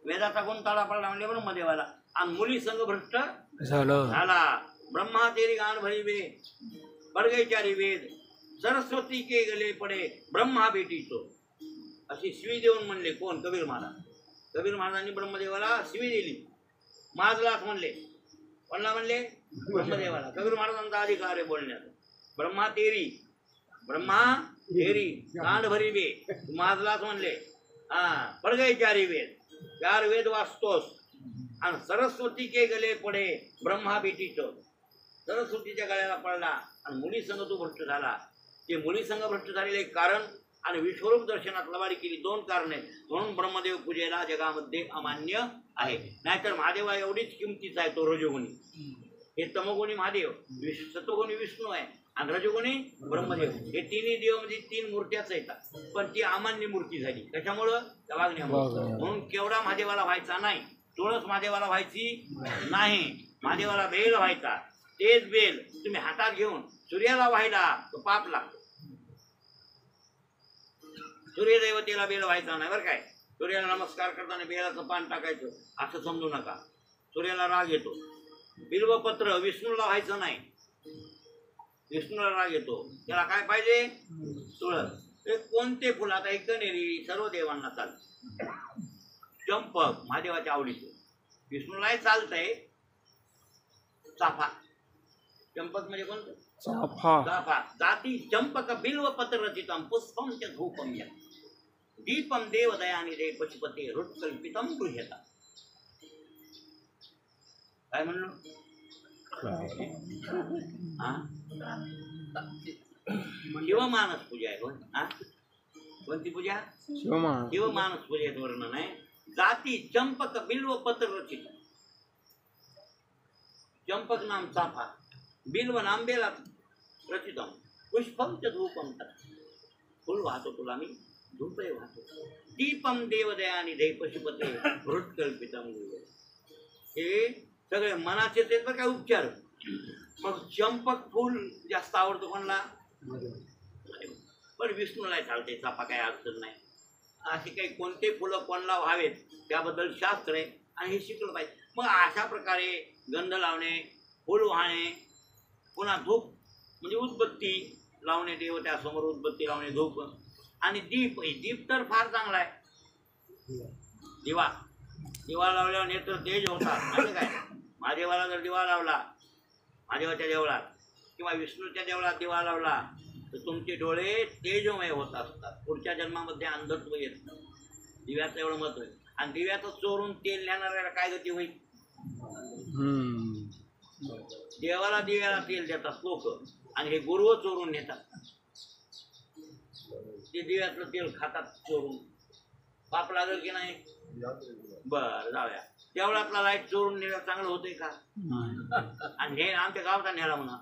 वेदाचा गुंताळा पडला म्हणजे ब्रह्मदेवाला. आणि मुली संघ भ्रष्ट झाला. ब्रह्मा तेरी गाण भरी वेद बडगैचारी वेद सरस्वती के गले पडे ब्रह्मा बेटीचो. अशी शिवी देऊन म्हणले. कोण कबीर महाराज. कबीर महाराजांनी ब्रह्मदेवाला शिवी दिली. माझलाच म्हणले. कोणाला म्हणले ब्रह्मदेवाला. कबीर महाराजांचा अधिकार आहे बोलण्याचा. ब्रह्मा तेरी गांड भरी वेद माझलाच म्हणले. पडगैचारी वेद 4 वेद वाचतोस आणि सरस्वती के गले पडे ब्रह्मा बेटीच सरस्वतीच्या गळ्याला पडला आणि मुली संघ तो भ्रष्ट झाला. ते मुली संघ भ्रष्ट झालेले कारण आणि विश्वरूप दर्शनात लवारी केली 2 कारणे. म्हणून ब्रह्मदेव पूजेला जगामध्ये अमान्य आहे. नाहीतर महादेवा एवढीच किमतीचा आहे तो रजोगुणी. हे तमोगुणी महादेव, सत्वगुणी विष्णू आहे आणि रजोगुणी ब्रह्मदेव. हे तिन्ही देव म्हणजे 3 मूर्त्याच येतात. पण ती अमान्य मूर्ती झाली कशामुळं? त्या वागण्यामुळे. म्हणून केवढा महादेवाला व्हायचा नाही, तुळस महादेवाला व्हायची नाही. महादेवाला बेल व्हायचा. तेच बेल तुम्ही हातात घेऊन सूर्याला व्हायला तो पाप लागतो. सूर्यदेवतेला बेल व्हायचा नाही बरं काय. सूर्याला नमस्कार करताना बेलाचं पान टाकायचं असं समजू नका. सूर्याला राग येतो. बिल्वपत्र विष्णूला व्हायचं नाही, विष्णूला राग येतो. त्याला काय पाहिजे? तुळस. ते कोणते फुल? आता एक कण्हेरी सर्व देवांना चालते. चंपक महादेवाच्या आवडीचं, विष्णूलाही चालतंय. चाफा, चंपक म्हणजे कोणतं? चाफा. जाती चंपक बिल्वपत्र रचितम पुष्पम च धूपम च दीपम देवदयानि दे पशुपते हृत्कल्पितम गृह्यता. काय म्हणलो? शिवमानस पूजा आहे. कोणती पूजा? शिवमानस पूजेत वर्णन आहे. जाती चंपक बिल्वपत्र रचित. चंपक नाम चाफा, बिल्व नाम बेला रचितम, पुष्पम च धूपम तत्. फुल वाहतो तुला मी, धूपही वाहतो. दीपम देवदयानि दे पशुपते हृत्कल्पितम गृह्यता. हे सगळे मनाचे ते बरं काय उपचार. मग चंपक फुल जास्त आवडतं कोणाला? पण विष्णूला चालते. चाफा काही अडचण नाही. असे काही कोणते फुलं कोणाला व्हावेत त्याबद्दल शास्त्र आहे आणि हे शिकलं पाहिजे. मग अशा प्रकारे गंध लावणे, फुल वाहणे, पुन्हा धूप म्हणजे उदबत्ती लावणे, देवत्यासमोर उदबत्ती लावणे, धूप आणि दीप. दीप तर फार चांगला आहे. दिवा, दिवा लावल्यावर नेत्र तेज होतात. म्हणजे काय? महादेवाला जर दिवा लावला, महादेवाच्या देवळात किंवा विष्णूच्या देवळात दिवा लावला तर तुमचे डोळे तेजमय होत असतात. पुढच्या जन्मामध्ये अंधत्व येत नाही. दिव्याचं एवढं महत्व आहे. आणि दिव्याचं चोरून तेल नेणाऱ्याला काय गती होईल? देवाला दिव्याला तेल देतात लोक आणि हे गुरु चोरून नेतात. ते दिव्यातलं तेल खातात चोरून. पाप लागेल की नाही? बर, जाऊया. देवळातला लाईट चोरून नेला चांगलं होतंय का? आणि हे आमच्या गावाचा नेला म्हणा.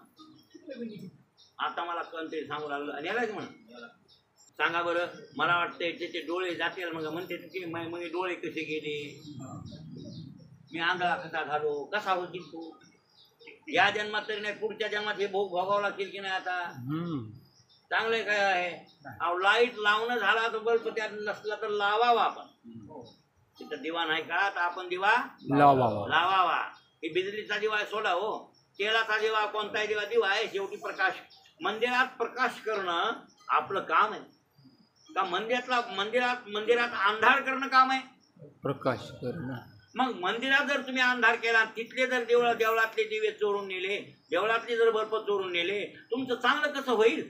आता मला कोणतरी सांगू लागलं नेला की म्हणा. सांगा बरं. मला वाटतंय त्याचे डोळे जातील. मग म्हणते की मग डोळे कसे गेले? मी आंधळा कसा झालो? कसा होतील तू? या जन्मात तरी नाही, पुढच्या जन्मात हे भोग भोगावं लागतील की नाही? आता चांगलं काय आहे? अहो लाईट लावणं झाला तर बल्ब त्यात नसला तर लावावा. आपण तिथं दिवा नाही का तर आपण दिवा लावावा. हे बिजलीचा दिवा सोडा हो. तेलाचा दिवा, कोणताही दिवा दिवा आहे शेवटी प्रकाश. मंदिरात प्रकाश करणं आपलं काम आहे का? मंदिरात अंधार करणं काम आहे? प्रकाश करणं. मग मंदिरात जर तुम्ही अंधार केला, तिथले जर देवळातले दिवे चोरून नेले, देवळातले जर बल्ब चोरून नेले, तुमचं चांगलं कसं होईल?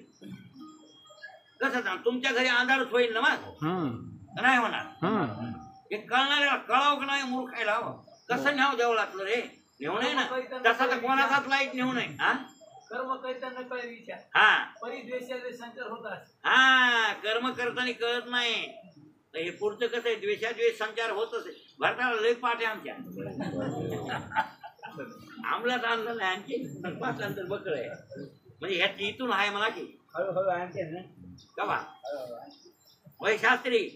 कसं सांग? तुमच्या घरी अंधारच होईल ना. मग नाही होणार. हे कळणाऱ्याला कळावं की नाही? मूर्खायला कसं न्याव देवळातलं रे? नेऊ नये ना. तसा तर कोणाचाच लाईट नेऊ नये. कर्म करताना काय विचार? परिद्वेषाचे संचार होतात. कर्म करताना कळत नाही. हे पुढचं कसं आहे? द्वेषाद्वेष संचार होतच आहे. भारताला लय पाठ आहे आमच्या. आमलाच आणलं नाही आणखी पाठांतर बकळ आहे. म्हणजे ह्याची इथून आहे मला की हळूहळू आणते ना का? वय शास्त्री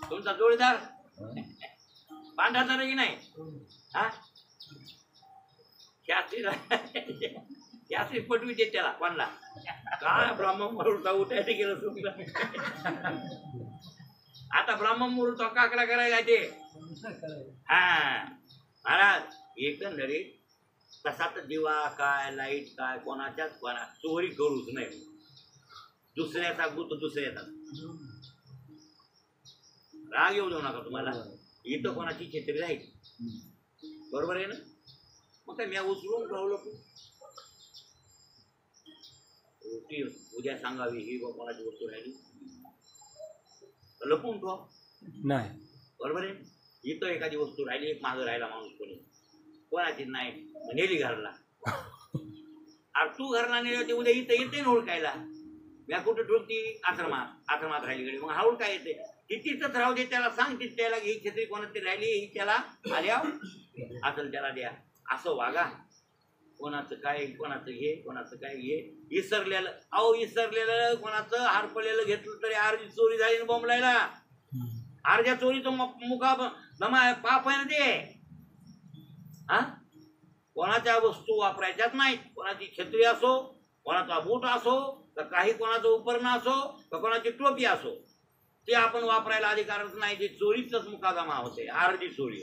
तुमचा जोडीदार पांढरा की नाही? शास्त्री पटवी देत त्याला कोणला काय? ब्राह्मण उठायचं गेलं तुमचं. आता ब्राह्मण मुहूर्त काकडा करायला ते. महाराज एकंदरीत तसा तर दिवा काय, लाईट काय, कोणाच्याच चोरी करूच नाही. दुसऱ्याचा गुत दुसऱ्याचा. राग येऊ देऊ नका तुम्हाला. इथं कोणाची छत्री राहील. बरोबर आहे ना? मग काय मी उचलून ठेवलं की उद्या सांगावी ही कोणाची वस्तू राहिली लपून ठेवा नाही. बरोबर आहे. इथं एखादी वस्तू राहिली, एक मागं राहिला माणूस कोणाची नाही, नेली घरला. अरे तू घरला नेली होती, उद्या इथं येते ना ओळखायला. म्या कुठं ठोकती? आश्रमात राहिली गडी. मग हा ओळखाय येते. तिथंच राहू दे, त्याला सांग तिथे त्याला ही छत्री कोणाची राहिली, ही त्याला आल्या असेल त्याला द्या. असं वागा. कोणाचं काय, कोणाचं घे, कोणाचं काय घे. इसरलेलं कोणाचं हारपलेलं घेतलं तरी अर्धी चोरी झाली ना बोंबलायला. अर्ध्या चोरीचं मुका पाप आहे ना ते. हा, कोणाच्या वस्तू वापरायच्याच नाहीत. कोणाची छत्री असो, कोणाचा बूट असो, तर काही कोणाचं उपरणं असो, तर कोणाची टोपी असो, ते आपण वापरायला अधिकारच नाही. ते चोरीच मुकादमा होते. अर्धी चोरी.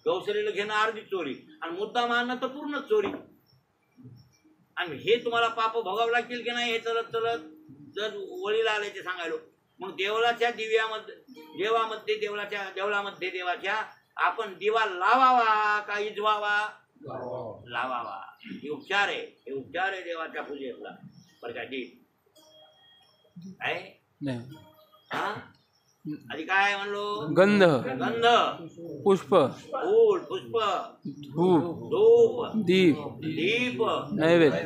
गौसरीला घेणं अर्धी चोरी आणि मुद्दा मारणं तर पूर्ण चोरी. आणि हे तुम्हाला पाप भोगावं लागतील की नाही हे चलत जर वळीला आले ते सांगायलो. मग देवळाच्या देवळामध्ये देवाच्या आपण दिवा लावावा का इजवावा? लावावा. हे उपचार आहे देवाच्या पूजेतला. बरं का जी आहे. हा, आधी काय म्हणलो? गंध, पुष्प, फूल, पुष्प, धूप, दीप, नैवेद्य.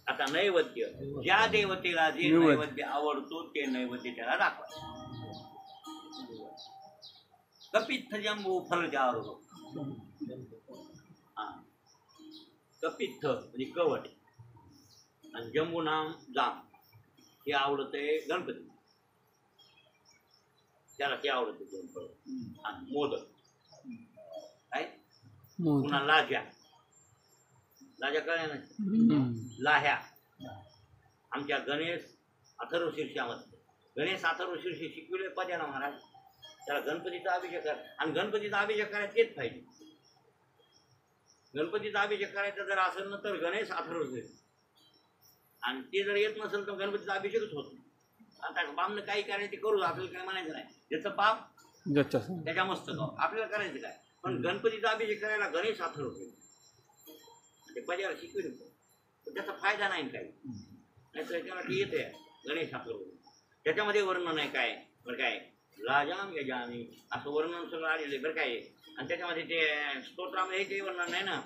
आता नैवेद्य, ज्या देवतेला जे नैवेद्य आवडतो ते नैवेद्य त्याला दाखवा. कपित्थ जंबू फलचारू. कपित्थ म्हणजे कवट आणि जंबू नाम जाम. हे आवडतंय गणपती, त्याला ते आवडते. दोन फळ आणि मोदक काय, पुन्हा लाज्या कळल्या ना, लाह्या. आमच्या गणेश अथर्व शीर्षी शिकविले पद्याला महाराज. त्याला गणपतीचा अभिषेक कर. आणि गणपतीचा अभिषेक करायचा तेच पाहिजे. गणपतीचा अभिषेक करायचा जर असेल ना तर गणेश अथर्व शीर्षी. आणि ते जर येत नसेल तर गणपतीचा अभिषेकच होत नाही. आता बामनं काही करायचं ते करू, आपल्याला काय म्हणायचं नाही. ज्याचं पाप त्याच्या मस्तकावर, आपल्याला करायचं काय. पण गणपतीचा अभिषेक करायला गणेश अथर्व ते पद्याला शिकवेल, पण त्याचा फायदा नाही काही. नाही तर त्याला ती येते गणेश अथर्व. त्याच्यामध्ये वर्णन आहे काय, बरं काय, लाजाम यजामी असं वर्णन सगळं आलेलं आहे बरं काय. आणि त्याच्यामध्ये ते स्तोत्रामध्ये ते वर्णन नाही ना.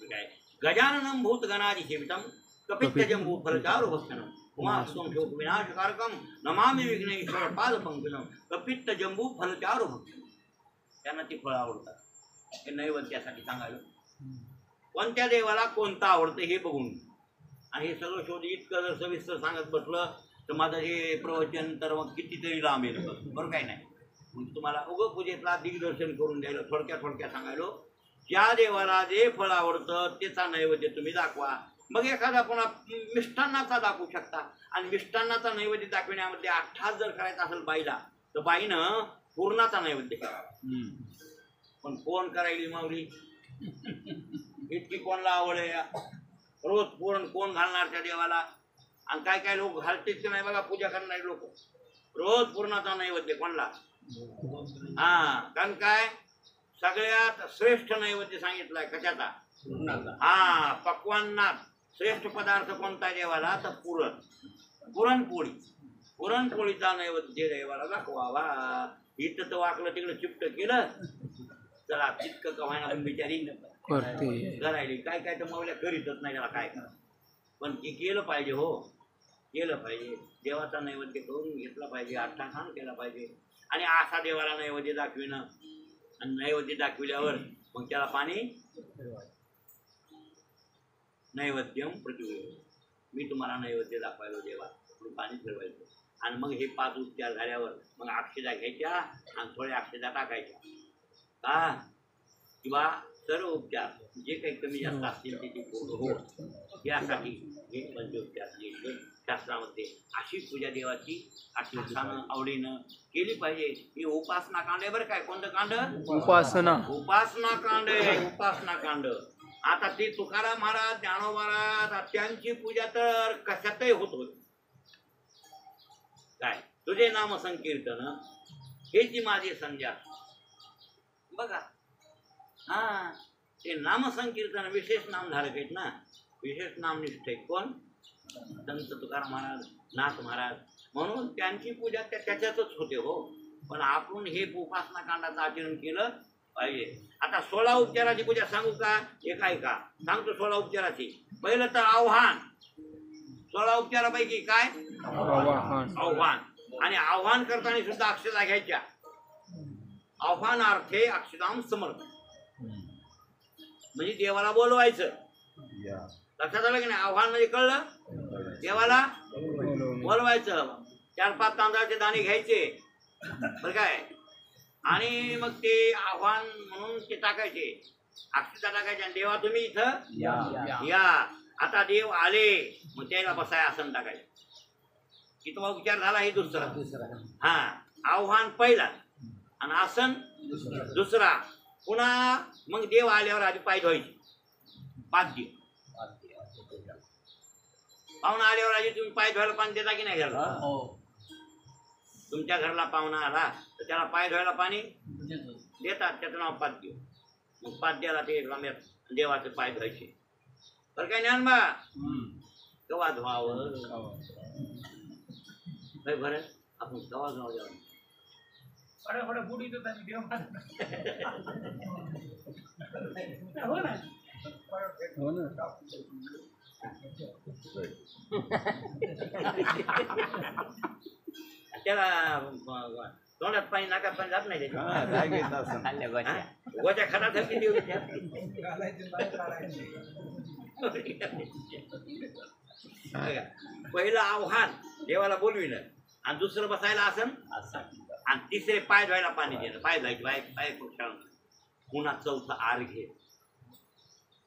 काय, गजाननम भूत गणादि सेवितम कपित्थ जंबू फलचारू भक्षणम उमास्वं शोक विनाशकारकम नमामि विघ्नेश्वर पाद पंकजम. कपित्थ जंबू फलचारू भक्षणम. त्यांना ती फळं आवडतात. हे नैवेद्यासाठी सांगायला. कोणत्या देवाला कोणतं आवडतं हे बघून. आणि हे सगळं शोध इतकं जर सविस्तर सांगत बसलं तर माझं हे प्रवचन तर मग कितीतरी लांब येईल. बरं काही नाही. मग तुम्हाला उगं पूजेतला दिग्दर्शन करून द्यायला थोडक्यात सांगायलो. ज्या देवाला जे फळ आवडतं त्याचा नैवेद्य तुम्ही दाखवा. मग एखादा पुन्हा मिष्टान्नाचा दाखवू शकता. आणि मिष्टान्नाचा नैवेद्य दाखविण्यामध्ये अठ्ठास जर करायचा असेल बाईला तर बाईनं पूर्णाचा नैवेद्य करा. पण कोण करायली माऊली? इतकी कोणला आवड आहे? रोज पूर्ण कोण घालणार त्या देवाला? आणि काय लोक घालतेच नाही बघा, पूजा करणारे लोक. रोज पूर्णाचा नैवेद्य कोणला? हा, कारण काय सगळ्यात श्रेष्ठ नैवेद्य सांगितलाय कशाचा? हा, पक्वान्नात श्रेष्ठ पदार्थ कोणता देवाला? तर पुरणपोळी. पुरणपोळीचा नैवेद्य देवाला दाखवावा. इथं तर वाकलं तिकडे चिपट केलं. चला तितकं कमायला बिचारी करायली. काय तर मावल्या करीतच नाही. त्याला काय करा, पण ते केलं पाहिजे. हो, केलं पाहिजे. देवाचा नैवेद्य करून घेतला पाहिजे, अट्टाखान केला पाहिजे. आणि असा देवाला नैवेद्य दाखविणं. आणि नैवेद्य दाखविल्यावर मग त्याला पाणी नैवेद्यम प्रतिवेद. मी तुम्हाला नैवेद्य दाखवायलो देवा, पाणी फिरवायचं. आणि मग हे 5 उपचार झाल्यावर मग अक्षदा घ्यायच्या आणि थोड्या अक्षदा टाकायच्या. का किंवा सर्व उपचार जे काही कमी जास्त असतील ते पूर्ण हो यासाठी हे पंचोपचार सांगितले शास्त्रामध्ये. अशी पूजा देवाची अर्थानं आवडीनं केली पाहिजे. ही उपासना कांड आहे बरं काय. कोणतं कांड? उपासना कांड आहे. उपासना कांड. आता ते तुकाराम महाराज, ज्ञानोबा महाराज त्यांची पूजा तर कशातही होत होती. काय तुझे नाम संकीर्तन हेची माझी संध्या. बघा, हा, ते नामसंकीर्तन विशेष नामधारक आहेत ना, विशेष नामनिष्ठ आहेत. कोण? संत तुकाराम महाराज, नाथ महाराज. म्हणून त्यांची पूजा त्याच्यातच होते. हो, पण आपण हे उपासना कांडाचं आचरण केलं पाहिजे. आता 16 उपचाराची पूजा सांगू का? एक आहे का सांगतो 16 उपचाराची. पहिलं तर आव्हान. 16 उपचारापैकी काय? आव्हान. आणि आव्हान करताना सुद्धा अक्षता घ्यायच्या. आव्हानार्थे अक्षताम समर्थ, म्हणजे देवाला बोलवायचं. लक्षात आलं की नाही? आव्हान म्हणजे कळलं? देवाला बोलवायचं. 4-5 तांदळाचे दाणे घ्यायचे बरं काय, आणि मग ते आव्हान म्हणून ते टाकायचे, अक्षता टाकायचे. आणि देवा तुम्ही इथं या. आता देव आले, मग त्याला बसाय आसन टाकायचं. कितवा उपचार झाला? हे दुसरा. हा, आव्हान पहिला आणि आसन दुसरा. पुन्हा मग देव आल्यावर आधी पाय धुवायचे. पाद्य. पाहुणा आल्यावर आधी तुम्ही पाय धुवायला पाणी देता की नाही घरला? तुमच्या घरला पाहुणा आला तर त्याला पाय धुवायला पाणी देतात, त्याचं नाव पाद्य. मग पाद्याला ते रम्यात देवाचे पाय धुवायचे. बरं काय ज्ञानबा? कवा धुवावं बरं, आपण कवा धुवावं? फटाफट बुडी देत आणि देव हो ना. त्याला तोंडात पाणी नाकात पाणी जात नाही त्याच्या. गोच्या खटात देऊ. पहिलं आव्हान देवाला बोलविलं, आणि दुसरं बसायला आसन, आणि तिसरे पाय धुवायला पाणी देणं. पाय धुवायचे पाय खेळून. पुन्हा चौथा अर्घ्य,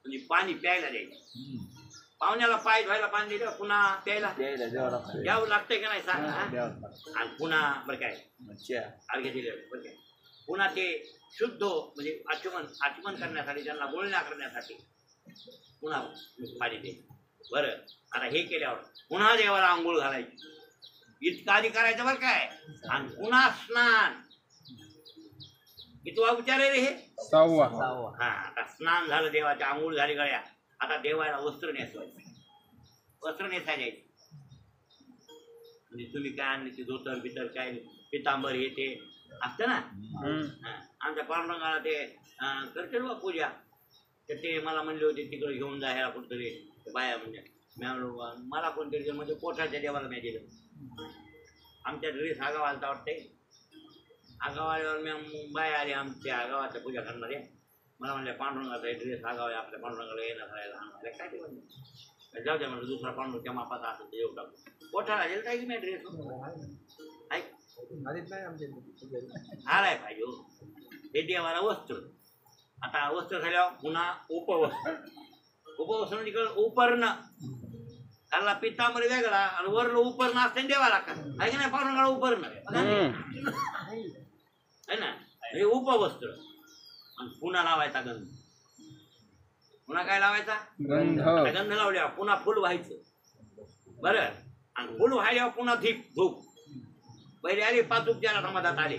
म्हणजे पाणी प्यायला द्यायचं. पाहुण्याला पाय धुवायला पाणी दिलं, पुन्हा प्यायला द्यावं लागतंय का नाही सांग. आणि पुन्हा बरं काय अर्घ्य दिलं बरं काय, पुन्हा ते शुद्ध म्हणजे आचमन करण्यासाठी, त्यांना बोलण्या करण्यासाठी पुन्हा पाणी द्यायचं. बरं, आता हे केल्यावर पुन्हा देवाला आंघोळ घालायची. इतकं आधी करायचं बरं काय. आणि पुन्हा स्नान. कितवा उपचार आहे रे हे? 6वा. हा, आता स्नान झालं, देवाची आंघोळ झाली गळ्या. आता देवाला वस्त्र नेसवायचं. वस्त्र नेसायला द्यायचं. म्हणजे तुम्ही काय आणले ते धोतर बितर काय पितांबर हे ते असतं ना. आमच्या पांडुरंगाला ते करते बा पूजा, तर ते मला म्हणले होते तिकडे घेऊन जा ह्याला कुठतरी बाया. म्हणजे मला कोणतरी म्हणजे कोठाच्या देवाला नाही दिलं. आमच्या ड्रेस आगाव आलता वाटते. आगाव आल्यावर मी बाया आली आमच्या गावाच्या पूजा करणारे. मला म्हणले पांडुरंगाचा ड्रेस आगाव आहे, आपल्या पांडुरंगाला येणार राहायला काय ते म्हणले. जाऊ द्या म्हणलं, दुसरा पांडुरंग मापाचा असेल ते येऊ टाकू. कोठाला गेलं काय की नाही ड्रेस आलाय पाहिजे. हे देवाला वस्त्र. आता वस्त्र झाल्यावर पुन्हा उपवस्त्र. उपवस्त्र म्हणजे उपरणं. त्याला पितांबर वेगळा आणि वरलं उपरणं असते देवाला का आहे की नाही? पांडुरंगाला उपरणं आहे ना, हे उपवस्त्र. आणि पुन्हा लावायचा गंध. पुन्हा काय लावायचा? गंध लावल्यावर पुन्हा फुल व्हायचं. बरं, आणि फुल व्हायल्यावर पुन्हा धूप. पहिले आले 5 उपचारात मधात आले.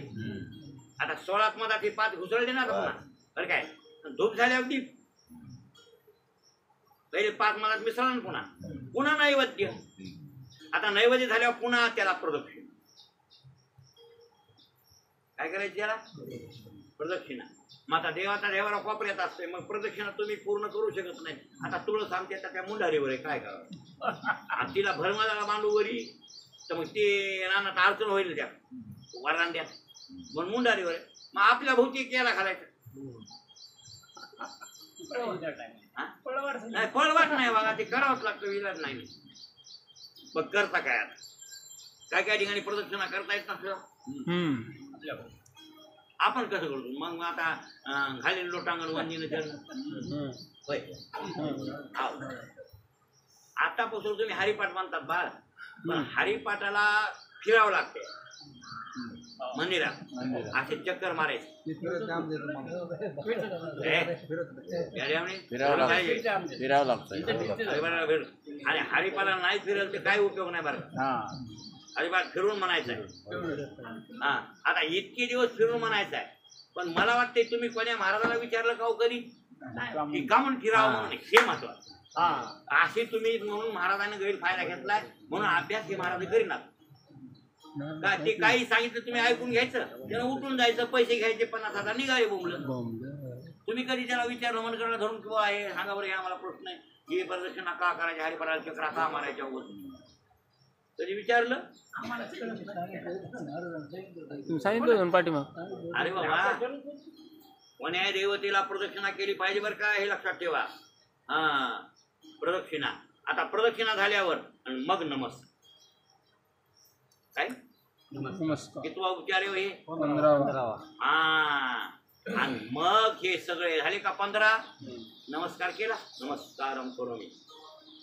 आता 16 मधात हे 5 घुसळले ना पुन्हा. बरं काय, धूप झाल्यावर दीप. पहिले 5 मधात मिसळण, पुन्हा नैवेद्य. आता नैवेद्य झाल्यावर पुन्हा त्याला प्रदक्षिणा. काय करायची त्याला? प्रदक्षिणा. मग आता देवाला कोपऱ्यात असते, मग प्रदक्षिणा तुम्ही पूर्ण करू शकत नाही. आता तुळस आमच्या त्या मुंडारीवर आहे, काय करावं? आणि तिला भरमाला बांधू वरी, तर मग ते रानात अडचण होईल त्या वरांड्यात, म्हणून मुंडारीवर आहे. मग आपल्या भोवती केला घालायचं. नाही पळवाट नाही बघा, ते करावंच लागतं, विलाज नाही. मग करता काय? आता काय ठिकाणी प्रदक्षिणा करता येत नसलं आपण कसं करतो? मग आता घालेल लोटांगण वंदीनं होय. आतापासून तुम्ही हरिपाठ म्हणतात बाळ, पण हरिपाठाला फिरावं लागते मंदिरात. असे चक्कर मारायचे. फिरावं लागतं. आणि हरिपाठाला नाही फिरल तर काही उपयोग नाही बरं. हरिपाठ फिरून म्हणायचं आहे. हा, आता इतके दिवस फिरून म्हणायचं आहे. पण मला वाटते तुम्ही कोण्या महाराजाला विचारलं का कधी का म्हणून फिरावं म्हणून? हे महत्वाचं. असे तुम्ही म्हणून महाराजांनी गैरफायदा घेतलाय, म्हणून अभ्यास हे महाराज करीनात. का ते काही सांगितलं तुम्ही ऐकून घ्यायचं, त्यानं उठून जायचं, पैसे घ्यायचे 50,000 निघाले बोंबलं. तुम्ही कधी त्याला विचारलं मनगडाला धरून किंवा हे सांगा बरं, हे आम्हाला प्रश्न आहे, ही प्रदक्षिणा का करायची, हरिपराला चक्रा का मारायच्या वगैरे कधी विचारलं? तुम्ही सांगितलं पाठीमाग. अरे बाबा, कोण्या देवतेला प्रदक्षिणा केली पाहिजे बरं का, हे लक्षात ठेवा. हा, प्रदक्षिणा. आता प्रदक्षिणा झाल्यावर आणि मग नमस्कार. काय नमस्कार. कितवा उपचार आहे हे? 15वा. हा, आणि मग हे सगळे झाले का 15 नमस्कार केला, नमस्कारम करोमि,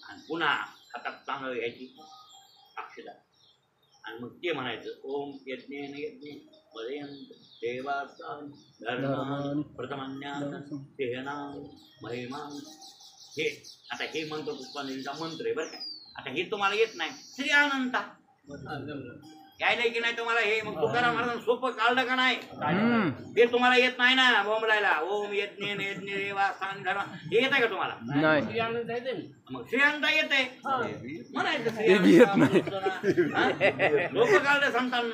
आणि पुन्हा हातात चांगलं घ्यायची अक्षदा, आणि मग ते म्हणायचं ओम यज्ञेन यज्ञे वदयन्त देवास्तान धर्मान् प्रथमन्यान् तेहनान् महिमान्. हे आता हे मंत्र पुष्पांजलीचा मंत्र आहे बरं काय. आता हे तुम्हाला येत नाही, श्री अनंता यायला की नाही तुम्हाला हे, मग तुकाराम महाराज सोपं काढलं का नाही? हे तुम्हाला येत नाही ना बोंबलायला. ओम यज्ञेन यज्ञे देवास्तान धर्म, हे येत आहे का तुम्हाला? नाही. मग श्रीअंता येत आहे म्हणायचं. लोक काढलं संतान,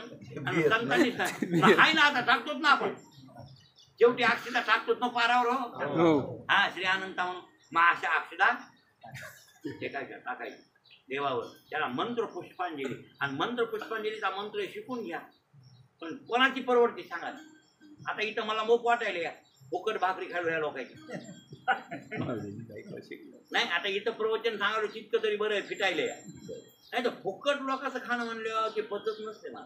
आणि संतांनी हाय ना, आता टाकतोच ना आपण, शेवटी अक्षदा टाकतोच ना पारावर. हो, हा, श्री अनंता म्हणून. मग अशा अक्षदा ते काय टाकायचं देवावर, त्याला मंत्र पुष्पांजली. आणि मंत्र पुष्पांजलीचा मंत्र शिकून घ्या, पण कोणाची परवडते सांगा. आता इथं मला मोक वाटायला या फुकट भाकरी खायला या लोकांची नाही. आता इथं प्रवचन सांगायला तितकं तरी बरं फिटायला या, नाही तर फुकट लोकांचं खाणं म्हणलं ते पचत नसते मला.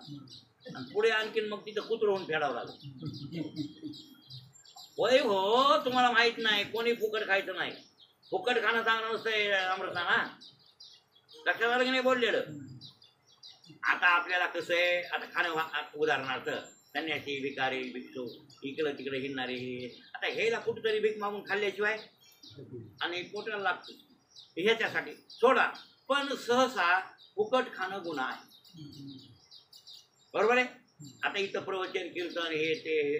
आणि पुढे आणखीन मग तिथं कुत्रवून फेडावं लागलं. होय हो, तुम्हाला माहित नाही, कोणी फुकट खायचं नाही. फुकट खाणं चांगलं नसतंय अमृता ना, लक्षात आलं की नाही बोललेलं. आता आपल्याला कसं आहे, आता खाणं उदाहरणार्थ संन्यासी भिकारी भिक्षू इकडं तिकडे हिंडणारे, आता हेला कुठेतरी भीक मागून खाल्ल्याशिवाय आणि पोटाला लागतं, ह्याच्यासाठी सोडा. पण सहसा फुकट खाणं गुन्हा आहे, बरोबर आहे. आता इथं प्रवचन कीर्तन हे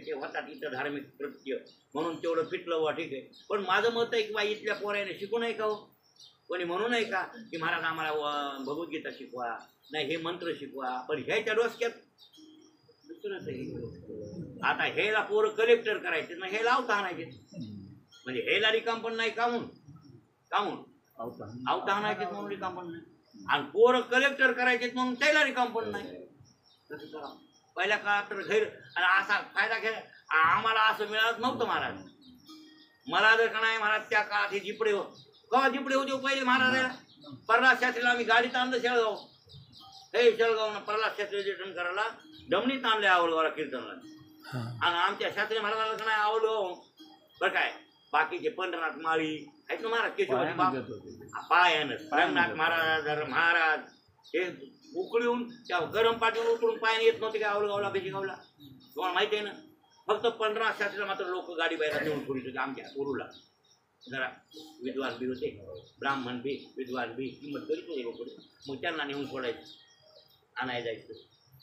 ते होतात, इथं धार्मिक कृत्य म्हणून तेवढं फिटलं वा ठीक आहे. पण माझं मत आहे की बा इथल्या पोराने शिकू नये का हो, कोणी म्हणू नये का की महाराज आम्हाला भगवद्गीता शिकवा, नाही हे मंत्र शिकवा. पण ह्याच्या डोसक्यात दुसरंच आहे. आता हेला पोरं कलेक्टर करायचे ना, हे लावता आणायचे, म्हणजे हेला रिकाम पण नाही, कामून आवता आणायचे म्हणून रिकाम पण नाही. आणि पोरं कलेक्टर करायचे म्हणून त्याला रिकाम पण नाही. कसं करा पहिल्या काळात तर गैर, आणि असा फायदा घ्या. आम्हाला असं मिळत नव्हतं महाराज. मला जर का नाही महाराज त्या काळात हे जिपडे केव्हा जिपडे होते पहिले महाराजाला. प्रल्हाद शास्त्रीला आम्ही गाडीत आणलं शेळगाव, हे शेळगावनं प्रल्हाद शास्त्री रिटर्न करायला डमणीत आणले आवडगावला कीर्तनला. आणि आमच्या शास्त्री महाराजाला का नाही आवडगाव बरं काय, बाकीचे पंढरनाथ माळी आहेत ना महाराज, केशवजी पायानं रंगनाथ महाराज हे उकळून त्या गरम पाठीवर उतरून पायाने येत नव्हते का आवडगावला बेजीगावला, तुम्हाला माहिती आहे ना. फक्त पंढरनाथ शास्त्रीला मात्र लोक गाडी बाहेर नेऊन सोडित होते. आमच्या उरूला जरा विद्वान बी होते, ब्राह्मण बी विद्वान बी किंमत करीत होते लोक, मग त्यांना नेऊन सोडायचं आणायला जायचं.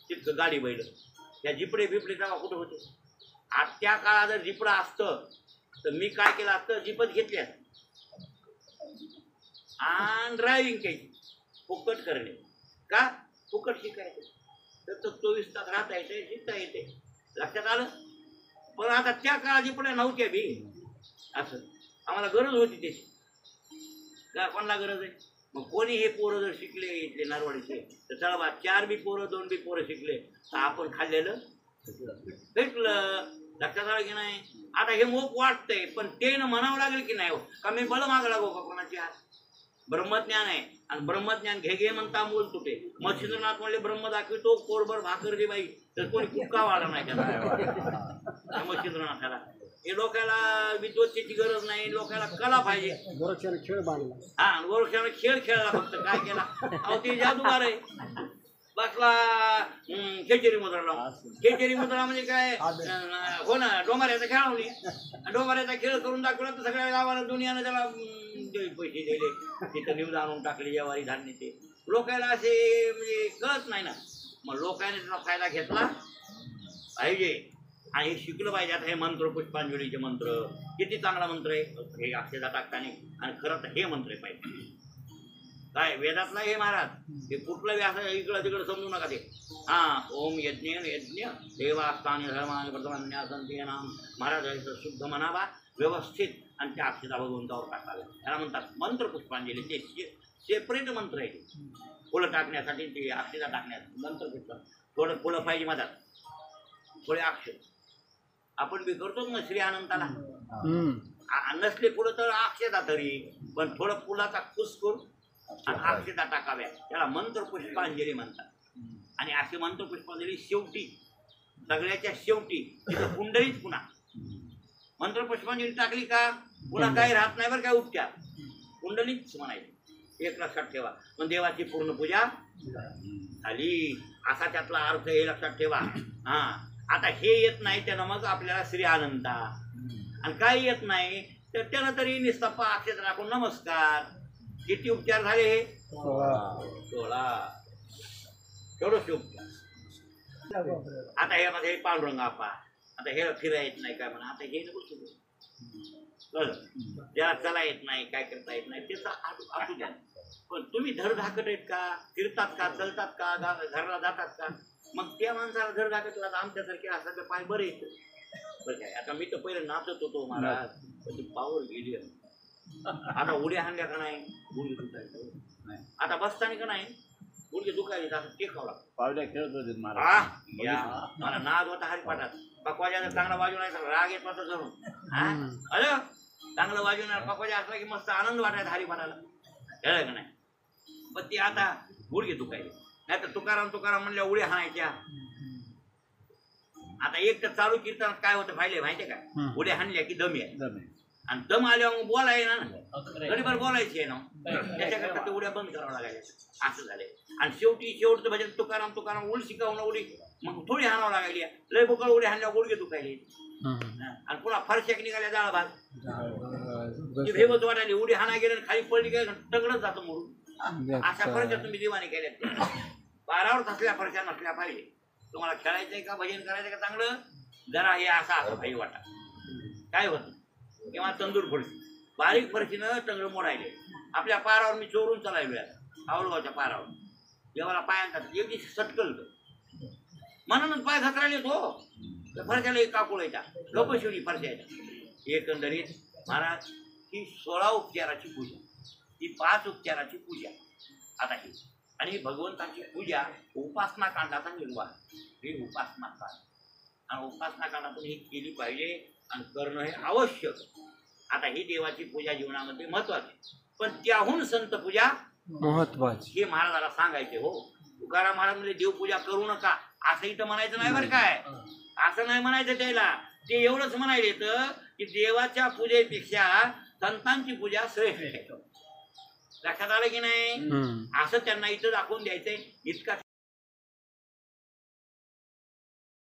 तितकं गाडी बैल त्या जिपडे बिपडे तेव्हा कुठं होते. आज त्या काळात जर जिपडं असतं तर मी काय केलं असतं, जिपत घेतली असत आणि ड्रायव्हिंग केली, फुकट करणे का, फुकट शिकायचं तर 24 तास राहता येते, शिकता येते. लक्षात आलं. पण आता त्या काळात जिपड्या नव्हत्या बी, असं आम्हाला गरज होती त्याची का, कोणाला गरज आहे. मग कोणी हे पोरं जर शिकले इथले नरवाडीचे तर चला बा 4 बी पोरं 2 बी पोरं शिकले तर आपण खाल्लेलं भेटलं. लक्षात आलं की नाही. आता हे मोक वाटतंय पण ते न म्हणावं लागेल की नाही हो का, मी बळ मागं लागो का कोणाची हात. ब्रह्मज्ञान आहे आणि ब्रह्मज्ञान घे म्हणता मूल तुटे. मच्छिंद्रनाथ म्हणले ब्रह्म दाखवितो कोरभर भाकर दे बाई, तर कोणी कुका वाढा नाही त्याला मच्छिंद्रनाथाला. हे लोकांना विद्वत्तेची गरज नाही, लोकांना कला पाहिजे. खेळ बांधला, हा गोरक्षाने खेळ खेळला, फक्त काय केला अहो ते जादूगार आहे. बसला खेचेरी मुद्रा लावून. खेचेरी मुद्रा म्हणजे काय, हो ना, डोंबाऱ्याचा खेळवणी. डोंबाऱ्याचा खेळ करून दाखवला तर सगळ्या गावाला दुनियानं त्याला पैसे दिले, तिथं न्यूज आणून टाकले ज्वारी धान्याचे. लोकांना असे म्हणजे कळत नाही ना. मग लोकांनी त्याचा फायदा घेतला पाहिजे आणि हे शिकलं पाहिजे. आता हे मंत्र पुष्पांजलीचे मंत्र किती चांगला मंत्र आहे हे अक्षदा टाकताना, आणि खरं तर हे मंत्र पाहिजे. काय वेदातला हे महाराज हे कुठलं बी असं इकडं तिकडं समजू नका ते. हा ओम यज्ञ यज्ञ देवास्थान धर्माने प्रथमान्यासंती नाम महाराजांचं शुद्ध म्हणावा व्यवस्थित आणि त्या अक्षता भगवंतावर टाकाव्या. त्याला म्हणतात मंत्र पुष्पांजली. ते सेपरेट मंत्र आहे. फुलं टाकण्यासाठी ते अक्षता टाकण्यासाठी मंत्र पुष्प. थोडं फुलं पाहिजे मधात, थोडे अक्षर. आपण बी करतो ना श्री अनंताला. नसले फुलं तर अक्षता तरी, पण थोडं फुलाचा खुश करून आणि अक्षता टाकाव्या. त्याला मंत्र पुष्पांजली म्हणतात. आणि असे मंत्र पुष्पांजली शेवटी, सगळ्याच्या शेवटी तिथं कुंडलीच पुन्हा मंत्र पुष्पांजली टाकली का पुन्हा काही राहत नाही बरं काय उपचार. कुंडलीच म्हणायचं. एक लक्षात ठेवा. पण देवाची पूर्ण पूजा झाली असा त्यातला अर्थ हे लक्षात ठेवा. हा आता हे येत नाही त्यानं मग आपल्याला श्री अनंता. आणि काही येत नाही तर त्यानं तरी निस्तप्पा अक्षर टाकून नमस्कार. किती उपचार झाले हे? 16. तेवढंच उपचार. आता यामध्ये पांडुरंग आपा. आता हे फिरा येत नाही काय म्हणा. आता हे नको सुरू ज्याला चला येत नाही, काय करता येत नाही त्याचा असू द्या. पण तुम्ही धडधाकट आहेत का? फिरतात का? चलतात का? घराला जातात का? मग त्या माणसाला धडधाकटला आमच्यासारखे असं तर पाय बरं येतं. बरं काय आता मी तर पहिले नाचत होतो महाराज, पण ती पावर गेली. आता उड्या हाणल्या का नाही गुडघे दुखायचं. आता बसताना का नाही गुडघे दुखायचे असं टेकावं लागतं. पावड्या खेळत होते मला नाद होता हरिपाठात. पकवाजा जर चांगला वाजून आहे तर राग येत होता जरूर. अरे चांगलं वाजवणार पकवाजा असला की मस्त आनंद वाटायचा हरिपाठाला. कळलं का नाही? पण ती आता गुडघे दुखायचे. नाही तर तुकाराम म्हणल्या उड्या हाणायच्या. आता एक तर चालू कीर्तनात काय होतं पाहिले माहितीये का? उड्या हाणल्या की दम आहे. आणि दम आल्यावर मग बोलाय ना गडीभर बोलायची आहे ना. त्याच्याकरता ते उड्या बंद करावं लागायच्या. असं झालंय. आणि शेवटचं भजन तुकाराम उल शिकवणं उडी मग थोडी हाणावं लागायली. लय बोकळ उडी हाणल्या गुडघे दुखायले. आणि पुन्हा फरशाक निघाल्या डाळ भात भेवच वाटायली. उडी हाणा गेले खाली पडली काय टगडच जातं म्हणून. अशा फरशा तुम्ही दिवाणी केल्या. पारावर असल्या फरशा नसल्या पाहिजे. तुम्हाला खेळायचंय का भजन करायचं का चांगलं जरा हे असं भाई वाटा काय होतं. किंवा तंदूर फरशी बारीक फरशीनं टंगड मोडायले. आपल्या पारावर मी चोरून चालायलो आवडगावच्या पारावर. देवाला पाय आणतात एक दिवशी सटकल म्हणूनच पाय घसरायले तो फरशाला एक काकुळायच्या गपशिवली फरशायच्या. एकंदरीत महाराज ही 16 उपचाराची पूजा, ही 5 उपचाराची पूजा. आता ही आणि भगवंताची पूजा उपासना कांडाचा निर्वाह. ही उपासना कांड आणि उपासना कांडातून ही केली पाहिजे आणि करणं हे आवश्यक. आता ही देवाची पूजा जीवनामध्ये महत्वाची. पण त्याहून संत पूजा महत्वाची हे महाराजाला सांगायचे. हो तुकाराम महाराज म्हणजे देवपूजा करू नका असं इथं म्हणायचं नाही बरं काय. असं नाही म्हणायचं त्याला. ते एवढंच म्हणायले तर की देवाच्या पूजेपेक्षा संतांची पूजा श्रेष्ठ आहे. लक्षात आलं की नाही? असं त्यांना इथं दाखवून द्यायचंय. इतका